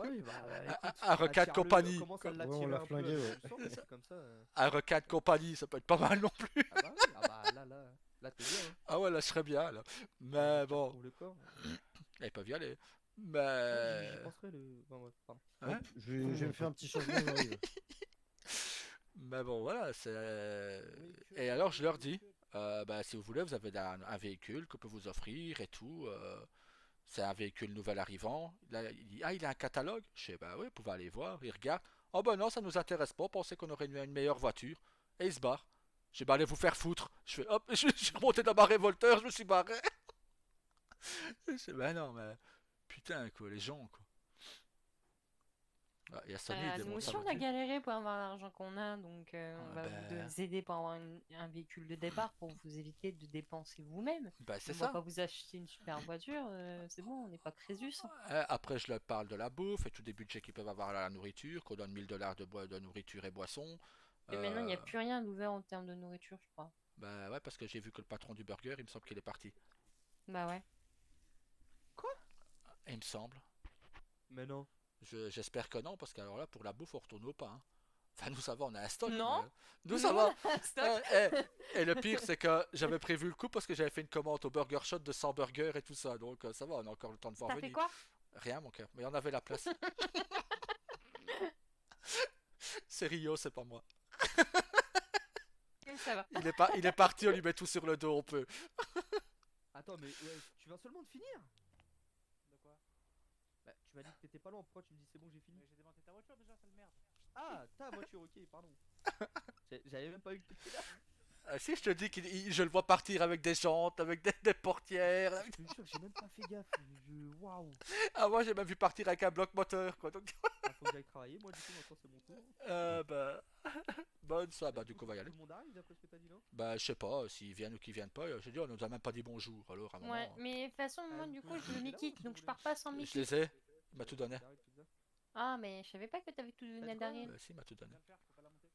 oui, bah écoute, Un requin de attire-le, compagnie. commence à Ouais, on l'attirer l'a un peu flingué, avec ouais. du sang, et c'est comme ça. Un requin de compagnie, ça peut être pas mal non plus. Ah bah oui, ah bah là t'es bien, hein. Ah ouais, là, je serais bien, là. Un Mais requin bon, trouve le corps. ils peuvent y aller. Ouais, j'y Mais. penserai le. Bon, ouais, pardon. Hein? Hop, je vais me faire un petit changement, j'arrive. Mais bon, voilà, c'est. Véhicule, Et alors, je leur dis, véhicule. bah, si vous voulez, vous avez un véhicule qu'on peut vous offrir et tout. C'est un véhicule nouvel arrivant. Là, il dit, ah, il a un catalogue? Je sais, bah oui, vous pouvez aller voir. Il regarde. Oh, bah non, ça nous intéresse pas. On pensait qu'on aurait une meilleure voiture. Et il se barre. Je dis, bah, allez vous faire foutre. Je fais, hop, je suis remonté dans ma révolteur, je me suis barré. Je dis, bah non, mais. Putain, quoi, les gens, quoi. Ah, il y a Sony, il Nous démonte sa aussi, on a voiture. galéré pour avoir l'argent qu'on a, donc on Ah, va ben, vous aider pour avoir un véhicule de départ pour vous éviter de dépenser vous-même. bah, c'est On va ça. pas vous acheter une super voiture, c'est bon, on n'est pas Crésus, hein. Après, je leur parle de la bouffe et tous des budgets qu'ils peuvent avoir à la nourriture, qu'on donne 1000 $ de nourriture et boissons. Mais maintenant, il n'y a Euh, plus rien d'ouvert en termes de nourriture, je crois. Bah ouais, parce que j'ai vu que le patron du burger, il me semble qu'il est parti. Bah ouais. Il me semble. Mais non. J'espère que non, parce que alors là, pour la bouffe, on retourne au pain, hein. Enfin, nous, ça va, on a un stock. Non. Nous, ça va. Stock. Et le pire, c'est que j'avais prévu le coup parce que j'avais fait une commande au Burger Shot de 100 burgers et tout ça. Donc ça va, on a encore le temps de voir T'as fait venir. quoi? Rien, mon cœur. Mais on avait la place. C'est Rio, c'est pas moi. Ça va. Il est parti, on lui met tout sur le dos, on peut. Attends, mais ouais, tu viens seulement de finir? De quoi? Bah, tu m'as dit que t'étais pas loin, pourquoi tu me dis c'est bon, j'ai fini? Mais j'ai démonté ta voiture déjà, sale merde. Ah, ta voiture, ok, pardon. J'avais même pas eu le coup de là. Ah, si je te dis je le vois partir avec des jantes, avec des portières. Je te jure que j'ai même pas fait gaffe. Waouh. Ah, moi j'ai même vu partir avec un bloc moteur, quoi. Donc, Ah, faut que j'aille travailler, moi, du coup, maintenant c'est mon tour. bah. Bonne soirée, bah, du coup, on va y Tout aller. le monde arrive d'après ce que t'as dit, non? Bah, je sais pas, s'ils viennent ou qu'ils viennent pas. J'ai dit, on nous a même pas dit bonjour, alors à un Ouais, moment. mais de toute façon, moi, vous du coup, pouvez je veux rester là ou Mickey, vous donc je voulez- pars pas sans Je Mickey. les ai, il m'a tout donné. Ah, mais je savais pas que t'avais tout donné à T'as dit quoi? Daryl. Bah, si, il m'a tout donné. Viens le faire, faut pas la monter.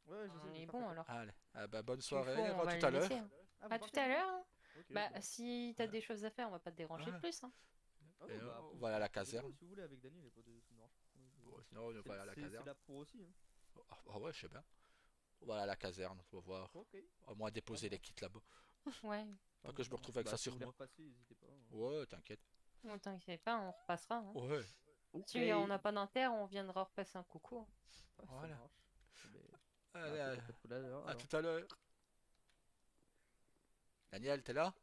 Ouais, je sais. On je vais est faire bon ça. alors. Allez, ah, bah, bonne S'il faut, soirée, on à va tout à le l'heure. laisser, hein. Ah, vous À tout partez à maintenant? l'heure, hein. Ok, Bah, bah. si t'as des choses à faire, on va pas te déranger Ouais. plus, hein. Ah Et ouais, bah, on va aller à la vous pouvez caserne. voir, si vous voulez, avec Daniel, il y a pas de. Ça me dérange pas. Bon, sinon, on va aller à la C'est caserne. là pour aussi, hein. Ah ouais, je sais bien. On va aller à la caserne, on va voir. Ok. Au moins déposer les kits là-bas. Ouais. Pas que je me retrouve avec Bah, ça si sur vous voulez moi. repasser, n'hésitez pas, hein. Ouais, t'inquiète. On t'inquiète pas, on repassera, hein. Ouais. Si on n'a pas d'inter, on viendra repasser un coucou, hein. Ouais, ça Voilà. marche. Mais Allez, Ah, peut-être pas de coup là, à alors. tout à l'heure. Daniel, t'es là?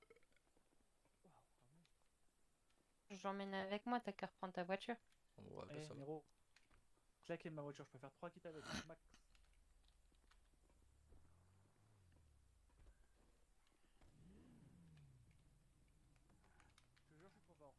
Je l'emmène avec moi, t'as qu'à reprendre ta voiture. Ouais, bah, Eh, ça va. Nero, claquer ma voiture, je peux faire 3 kits avec, max. Je te jure, je suis trop fort.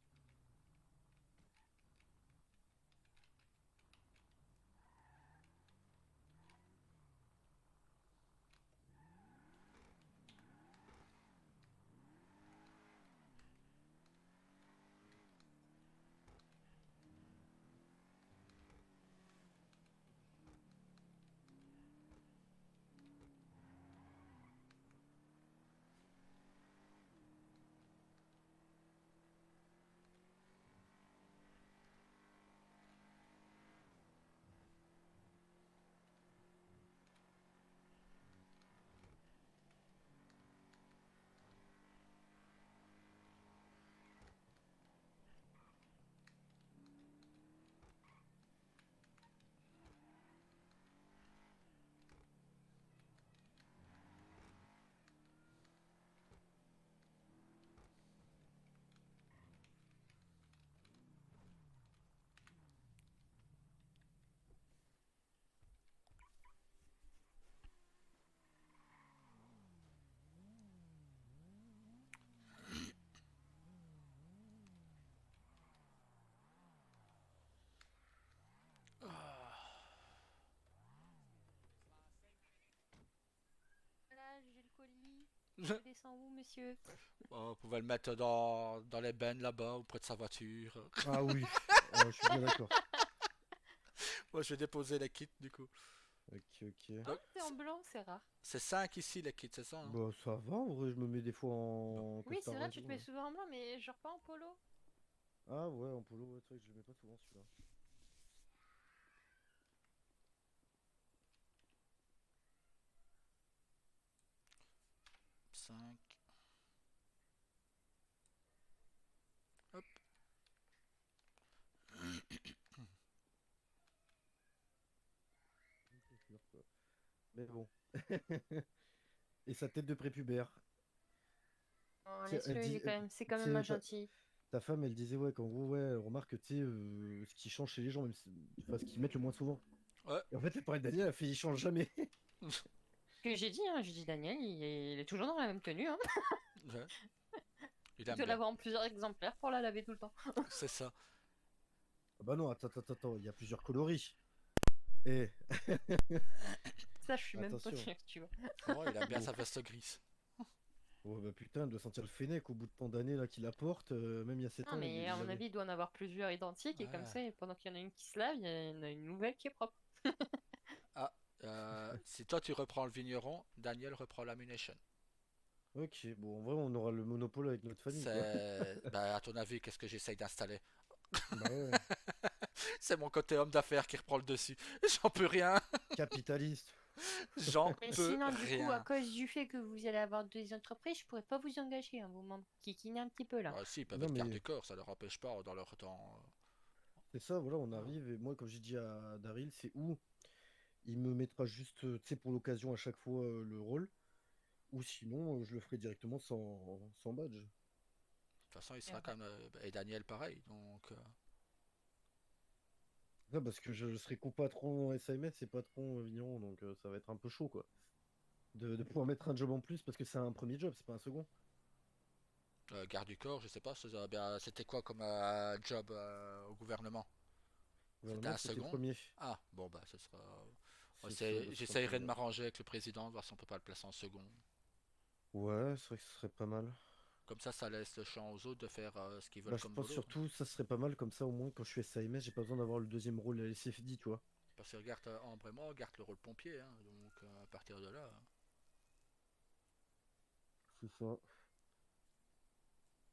Voilà, j'ai le colis. Je descends où, monsieur? Bon, vous pouvez le mettre dans les bennes là-bas, auprès de sa voiture. Ah oui, je suis bien d'accord. Moi, je vais déposer les kits du coup. Ok, ok. Oh, Donc, t'es en blanc, c'est rare. c'est 5 ici les kits, c'est ça, hein? Bah ça va, en vrai, je me mets des fois Bon. en Oui, c'est costard vrai, et tu tout. te mets Ouais. souvent en blanc, mais genre pas en polo. Ah ouais, en polo, ouais, c'est vrai que je le mets pas souvent celui-là. 5. Hop. C'est sûr, quoi. Mais bon. Et sa tête de prépubère. Oh, Tu sais, elle laisse-le, il dit, est quand même, c'est tu quand même sais, un gentil. ta femme, elle disait ouais qu'en gros, ouais, elle remarque, tu sais, ce qui change chez les gens, même enfin, ce qu'ils mettent le moins souvent. Ouais. Et en fait, elle parlait de Daniel, elle a fait, il change jamais. Que j'ai dit Daniel, il est toujours dans la même tenue, hein. Ouais. Il Tu aime dois bien. l'avoir en plusieurs exemplaires pour la laver tout le temps. C'est ça. Ah bah non, attends, il y a plusieurs coloris. Et Ça, je suis même pas attention. sûre, tu vois. Non, il aime bien Bon. sa veste grise. Oh bah putain, elle doit sentir le fennec au bout de tant d'années là qu'il apporte. Même il y a 7 Non, ans, mais à il mon l'avait. avis, il doit en avoir plusieurs identiques, et comme Ouais. ça, pendant qu'il y en a une qui se lave, il y en a une nouvelle qui est propre. Ah, si toi tu reprends le vigneron, Daniel reprend l'ammunition. Ok, bon, en vrai, on aura le monopole avec notre famille, quoi. C'est. Bah, à ton avis, qu'est-ce que j'essaye d'installer? Bah ouais, C'est mon côté homme d'affaires qui reprend le dessus. J'en peux rien. capitaliste. J'en Mais peux sinon, du coup, à rien. cause du fait que vous allez avoir des entreprises, je pourrais pas vous engager, hein, vous m'enquiquinez un petit peu là. Ah, si, ils peuvent Non être garde mais du corps, ça leur empêche pas dans leur temps. c'est ça, voilà, on arrive et moi, comme j'ai dit à Daryl, c'est où il me mettra juste, tu sais, pour l'occasion à chaque fois le rôle, ou sinon je le ferai directement sans badge. De toute façon, il C'est sera vrai. quand même. Et Daniel, pareil. Donc. Ouais, parce que je serai co-patron SAMS et patron vigneron, donc ça va être un peu chaud, quoi. De pouvoir mettre un job en plus parce que c'est un premier job, c'est pas un second. Garde du corps, je sais pas, c'était quoi comme job au gouvernement? C'était Gouvernement, un c'était second? premier. Ah, bon, bah, ce sera. C'est ça, bah, ce sera le J'essayerai de premier. m'arranger avec le président, voir si on peut pas le placer en second. Ouais, c'est vrai que ce serait pas mal. Comme ça laisse le champ aux autres de faire ce qu'ils veulent Bah, je comme pense boulot. surtout ça serait pas mal comme ça au moins quand je suis SAMS, j'ai pas besoin d'avoir le deuxième rôle à la LCFD, tu vois. Parce que regarde, Ambre et moi, on garde le rôle pompier, hein, donc à partir de là. C'est ça.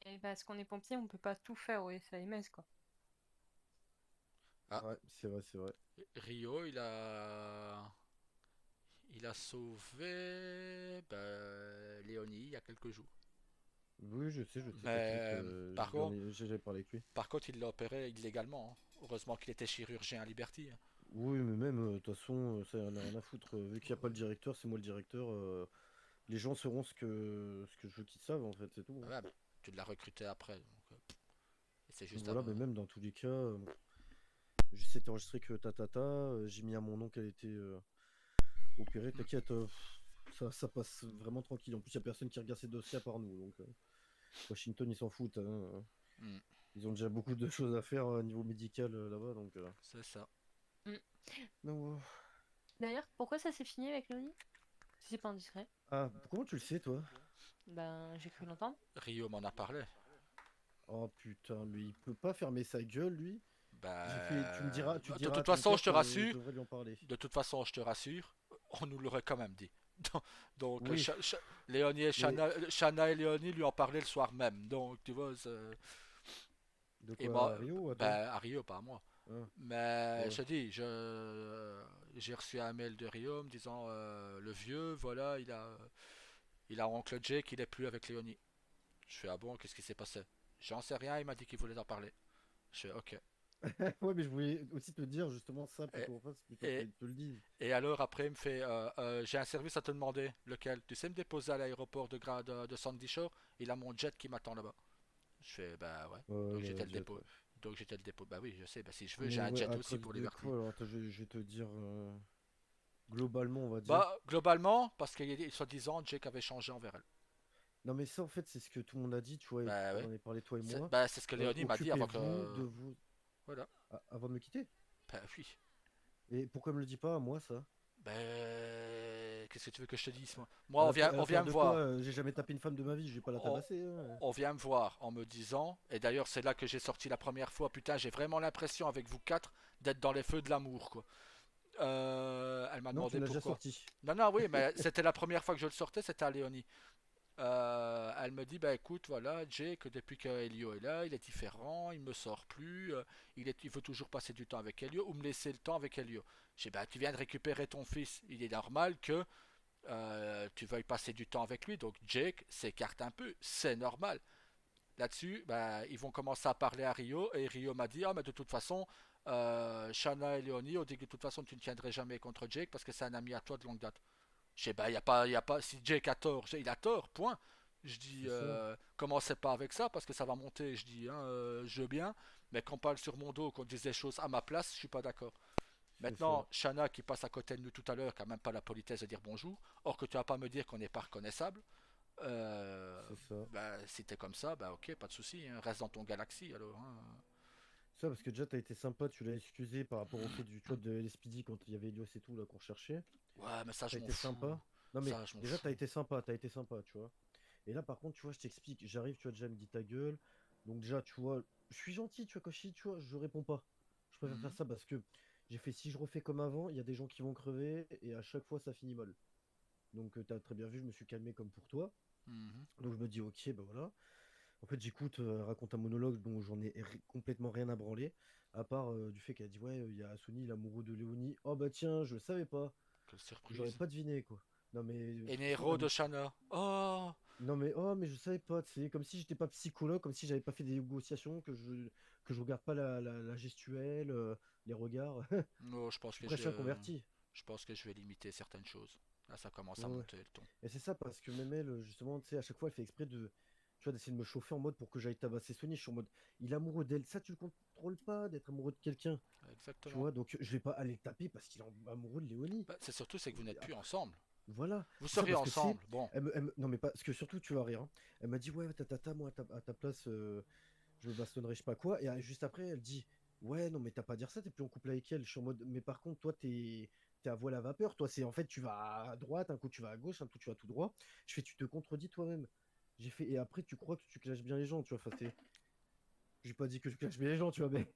Et parce qu'on est pompier, on peut pas tout faire au SAMS, quoi. Ah, Ouais, c'est vrai, c'est vrai. Rio, il a sauvé Léonie il y a quelques jours. Oui, je sais, t'inquiète, Mais par contre, j'ai parlé avec lui. il l'a opéré illégalement, hein. Heureusement qu'il était chirurgien à Liberty, hein. Oui, mais même, de toute façon, ça en a rien à foutre. Vu qu'il n'y a pas le directeur, c'est moi le directeur. Les gens sauront ce que je veux qu'ils savent, en fait, c'est tout, Ah hein. ouais, bah, tu l'as recruté après, donc et c'est Donc juste voilà, avant. mais même dans tous les cas, juste c'était enregistré que tatata, j'ai mis à mon nom qu'elle a été opérée. Mm. T'inquiète, ça passe vraiment tranquille. En plus, il n'y a personne qui regarde ces dossiers à part nous. Donc, Washington, ils s'en foutent, hein. Mm. Ils ont déjà beaucoup de choses à faire au niveau médical là-bas. Donc, C'est ça. non, D'ailleurs, pourquoi ça s'est fini avec Léonie? Si c'est pas indiscret. ah, comment tu le sais, toi? Ben, j'ai cru l'entendre. Rio m'en a parlé. Oh putain, mais il peut pas fermer sa gueule, lui. J'ai fait, tu me diras, tu De diras à toute ton façon, père je te que je rassure, devrais lui en parler. de toute façon, je te rassure, on nous l'aurait quand même dit. Donc, Oui, Léonie et mais Shana et Léonie lui en parlaient le soir même. Donc, tu vois, de et moi, quoi, à Rio ou à toi? ben, à Rio, pas à moi. Ah, Mais je ouais. te dis, j'ai reçu un mail de Rio me disant le vieux, voilà, il a oncle Jake, il est plus avec Léonie. Je fais ah bon, qu'est-ce qui s'est passé? J'en sais rien, il m'a dit qu'il voulait en parler. Je fais ok. Ouais, mais je voulais aussi te dire justement ça Et, plutôt en face, plutôt et, qu'il te le dise. et alors après il me fait j'ai un service à te demander, lequel? Tu sais me déposer à l'aéroport de Sandy Shore? Il a mon jet qui m'attend là-bas. Je fais bah ouais. Donc Ouais, j'étais le jet, dépôt. ouais. Donc j'étais le dépôt. Bah oui, je sais, bah si je veux, j'ai Mais un ouais, jet à aussi cause pour de Liberty. quoi alors? Attends, je vais te dire globalement, on va dire. Bah globalement, parce que soi-disant Jake avait changé envers elle. Non, mais ça en fait, c'est ce que tout le monde a dit, tu vois, et Bah on ouais. en a parlé toi et moi. Bah, c'est ce que Léonie m'a dit avant Occupez-vous que. de vous Voilà. avant de me quitter. Bah oui. Et pourquoi me le dis pas à moi ça? Ben, qu'est-ce que tu veux que je te dise, moi? Moi, Elle on a vient peur me de quoi? voir. J'ai jamais tapé une femme de ma vie, je vais pas la On, tabasser, hein. on vient me voir en me disant, et d'ailleurs, c'est là que j'ai sorti la première fois. Putain, j'ai vraiment l'impression, avec vous quatre, d'être dans les feux de l'amour, quoi. Elle m'a Non, tu demandé me l'as déjà pourquoi. sorti. Non, non, oui, mais c'était la première fois que je le sortais, c'était à Léonie. Elle me dit, bah écoute, voilà, Jake, depuis que Elio est là, il est différent, il me sort plus, il veut toujours passer du temps avec Elio ou me laisser le temps avec Elio. J'ai dit, bah tu viens de récupérer ton fils, il est normal que tu veuilles passer du temps avec lui, donc Jake s'écarte un peu, c'est normal. Là-dessus, bah, ils vont commencer à parler à Rio, et Rio m'a dit, ah mais de toute façon, Shana et Leonie ont dit que de toute façon tu ne tiendrais jamais contre Jake parce que c'est un ami à toi de longue date. Je sais, bah, y a pas, si Jake a tort, il a tort, point. Je dis, C'est ça. commencez pas avec ça parce que ça va monter. Je dis, hein, je veux bien, mais qu'on parle sur mon dos, qu'on dise des choses à ma place, je suis pas d'accord. C'est ça. Maintenant, Shana qui passe à côté de nous tout à l'heure, qui a même pas la politesse de dire bonjour, or que tu vas pas me dire qu'on n'est pas reconnaissable. C'est ça. Bah, si t'es comme ça, bah ok, pas de souci, hein, reste dans ton galaxie alors, hein. Ça, parce que déjà, t'as été sympa, tu l'as excusé par rapport au fait du tu vois, de l'Espidi quand il y avait Elios et tout, là, qu'on cherchait. Ouais, mais ça T'as je m'en été fous. sympa. Non, mais Ça je m'en déjà, fous. t'as été sympa, tu vois. Et là, par contre, tu vois, je t'explique, j'arrive, tu vois, déjà, elle me dit ta gueule. Donc, déjà, tu vois, je suis gentil, tu vois, quand tu vois, je réponds pas. Je préfère faire Mhm, ça parce que j'ai fait si je refais comme avant, il y a des gens qui vont crever et à chaque fois, ça finit mal. Donc, t'as très bien vu, je me suis calmé comme pour toi. mhm. Donc, je me dis, ok, bah voilà. En fait, j'écoute, raconte un monologue dont j'en ai complètement rien à branler, à part du fait qu'elle a dit ouais, il y a Asuni, l'amoureux de Léonie. Oh bah tiens, je savais pas, Quelle j'aurais surprise. pas deviné quoi. Non mais de Et toute façon, Nero de Shana. Oh, non mais oh mais je savais pas, c'est comme si j'étais pas psychologue, comme si j'avais pas fait des négociations, que je regarde pas la gestuelle, les regards. non, Je suis presque un converti. je pense que je vais limiter certaines choses. Là, ça commence à Ouais, ouais. monter le ton. Et c'est ça parce que même elle, justement, tu sais, à chaque fois, elle fait exprès de, tu vois, d'essayer de me chauffer en mode pour que j'aille tabasser Sony. Je suis en mode, il est amoureux d'elle, ça tu le contrôles pas d'être amoureux de quelqu'un. Tu Exactement. vois, donc je vais pas aller le taper parce qu'il est amoureux de Léonie. Bah, c'est surtout c'est que vous Et n'êtes plus après, ensemble. voilà, Vous c'est ça seriez parce que c'est. ensemble, bon. Non, mais pas. Parce que surtout, tu vas rire, hein. Elle m'a dit, ouais, moi, à ta place, je me bastonnerai, je sais pas quoi. Et juste après, elle dit, ouais, non, mais t'as pas à dire ça, t'es plus en couple avec elle. Je suis en mode, mais par contre, toi, t'es à voile à vapeur. Toi, c'est en fait, tu vas à droite, un coup, tu vas à gauche, un coup, tu vas tout droit. Je fais, tu te contredis toi-même. J'ai fait, et après, tu crois que tu clashes bien les gens, tu vois. Enfin, j'ai pas dit que je clash bien les gens, tu vois, mais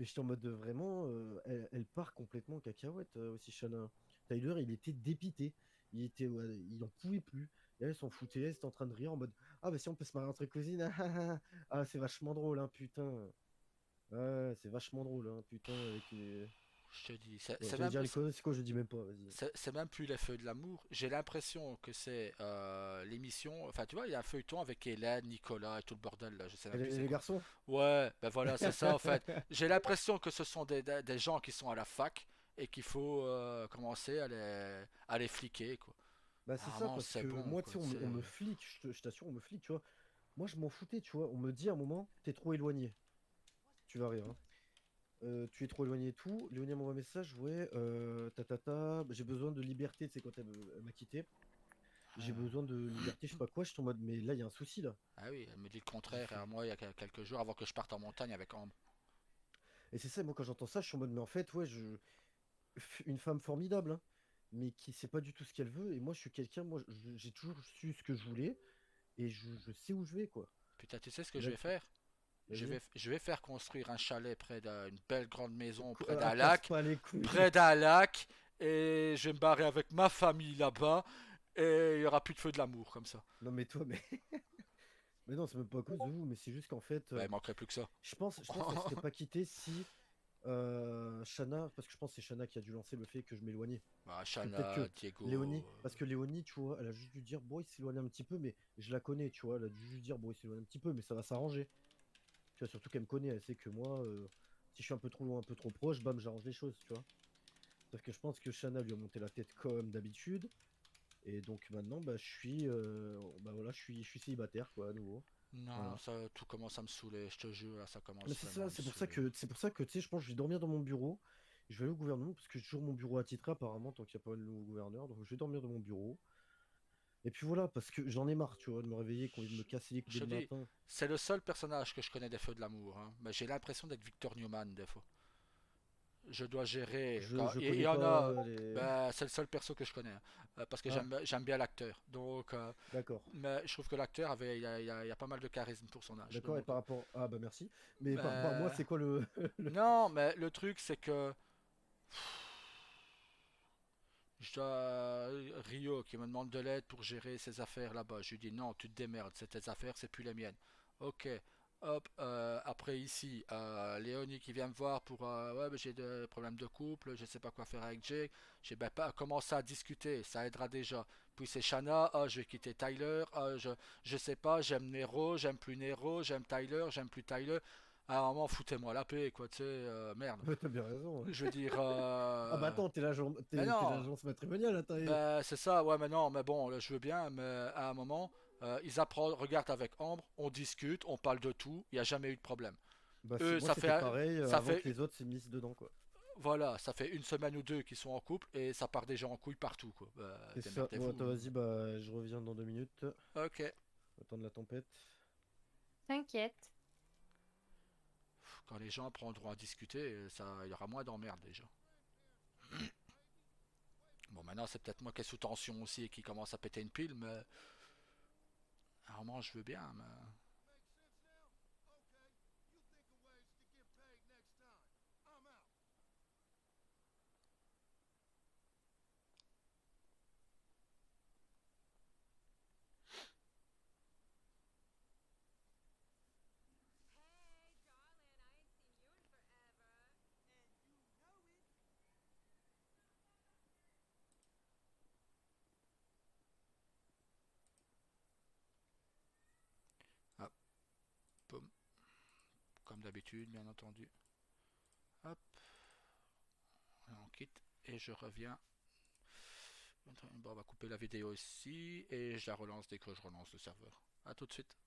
j'étais en mode vraiment, elle part complètement en cacahuète aussi, Shanna. Tyler, il était dépité. Ouais, il en pouvait plus. Et elle s'en foutait, elle était en train de rire en mode ah, bah si on peut se marier entre cousines, ah, ah, ah. Ah, c'est vachement drôle, hein, putain. Ouais, c'est vachement drôle, hein, putain. Avec les... Je te dis, Bon, j'allais dire les conneries, c'est quoi, je dis même pas, vas-y. c'est même plus les feux de l'amour. J'ai l'impression que c'est l'émission. Enfin, tu vois, il y a un feuilleton avec Hélène, Nicolas et tout le bordel là. Je sais même Et plus c'est les quoi. garçons? Ouais, ben voilà, c'est ça en fait. J'ai l'impression que ce sont des gens qui sont à la fac et qu'il faut commencer à les fliquer, quoi. Bah c'est ça, Apparemment, parce c'est que bon, moi, tu quoi. sais, on me flique, je t'assure, on me flique, tu vois. Moi, je m'en foutais, tu vois. On me dit à un moment, t'es trop éloigné. Tu vas rire, hein. Tu es trop éloigné et tout. Léonie m'envoie un message, ouais, j'ai besoin de liberté, tu sais, quand elle m'a quitté. J'ai besoin de liberté, je sais pas quoi, je suis en mode, mais là, il y a un souci, là. Ah oui, elle me dit le J'ai contraire fait. à moi il y a quelques jours avant que je parte en montagne avec Ambre. Et c'est ça, moi, quand j'entends ça, je suis en mode, mais en fait, ouais, une femme formidable, hein, mais qui sait pas du tout ce qu'elle veut. Et moi, je suis quelqu'un, moi, j'ai toujours su ce que je voulais, et je sais où je vais, quoi. Putain, tu sais ce que Et je là, vais faire? vas-y. Je vais faire construire un chalet près d'une belle grande maison Ah, casse pas les couilles. près d'un lac, et je vais me barrer avec ma famille là-bas, et il y aura plus de feu de l'amour comme ça. Non, mais toi, mais. Mais non, c'est même pas à cause de vous, mais c'est juste qu'en fait, Bah, il manquerait plus que ça. je pense qu'elle serait pas quittée si Shana, parce que je pense que c'est Shana qui a dû lancer le fait que je m'éloignais. Bah, Parce que peut-être Shana, que Diego. Léonie, parce que Léonie, tu vois, elle a juste dû dire, bon, il s'éloigne un petit peu, mais je la connais, tu vois, elle a dû juste dire, bon, il s'éloigne un petit peu, mais ça va s'arranger. Tu vois, surtout qu'elle me connaît, elle sait que moi, si je suis un peu trop loin, un peu trop proche, bam, j'arrange les choses, tu vois. Sauf que je pense que Shana lui a monté la tête comme d'habitude, et donc maintenant, bah, bah voilà, je suis célibataire, quoi, à nouveau. Non, Voilà. ça, tout commence à me saouler, je te jure, là, ça commence Mais c'est vraiment ça, à me saouler. c'est pour ça que, tu sais, je pense que je vais dormir dans mon bureau. Je vais aller au gouvernement parce que j'ai toujours mon bureau attitré apparemment tant qu'il n'y a pas le nouveau gouverneur. Donc je vais dormir dans mon bureau. Et puis voilà, parce que j'en ai marre, tu vois, de me réveiller, qu'on vient de me casser les couilles Je dès te le dis, matin. c'est le seul personnage que je connais des Feux de l'amour, hein. Mais j'ai l'impression d'être Victor Newman des fois. Je dois gérer. Je Il connais y en a. pas les. Ben, c'est le seul perso que je connais, hein. Parce que Ah, j'aime bien l'acteur. Donc, d'accord. mais je trouve que l'acteur il y a pas mal de charisme pour son âge. D'accord, et Donc, par rapport. Ah bah merci. Mais par rapport à moi, ben, c'est quoi le. non, mais le truc c'est que je dois Rio qui me demande de l'aide pour gérer ses affaires là-bas. Je lui dis non, tu te démerdes, c'est tes affaires, c'est plus les miennes. Ok. Hop, après ici, Léonie qui vient me voir pour ouais, ben, j'ai des problèmes de couple, je sais pas quoi faire avec Jake. J'ai ben, pas commencé à discuter, ça aidera déjà. Puis c'est Shanna, ah, je vais quitter Tyler, ah, je sais pas, j'aime Nero, j'aime plus Nero, j'aime Tyler, j'aime plus Tyler. À un moment, foutez-moi la paix, quoi, tu sais, merde. Ouais, t'as bien raison, ouais. Je veux dire, Ah bah attends, mais t'es non, l'agence matrimoniale, attends. ben, c'est ça, ouais, mais non, mais bon, là, je veux bien, mais à un moment, ils apprennent, regardent avec Ambre, on discute, on parle de tout, il n'y a jamais eu de problème. Bah Eux, moi c'était pareil ça avant fait, que les autres s'est mis dedans, quoi. voilà, ça fait une semaine ou deux qu'ils sont en couple et ça part déjà en couille partout, quoi. C'est ça. Bon, attends, Démerdez-vous. vas-y, bah je reviens dans 2 minutes. Ok. Attendre la tempête. T'inquiète. Quand les gens apprendront à discuter, ça, il y aura moins d'emmerdes déjà. Bon, maintenant, c'est peut-être moi qui est sous tension aussi et qui commence à péter une pile, mais à un moment, je veux bien, mais... Hop, boum. Comme d'habitude, bien entendu. Hop, on quitte et je reviens. Bon, on va couper la vidéo ici et je la relance dès que je relance le serveur. A tout de suite.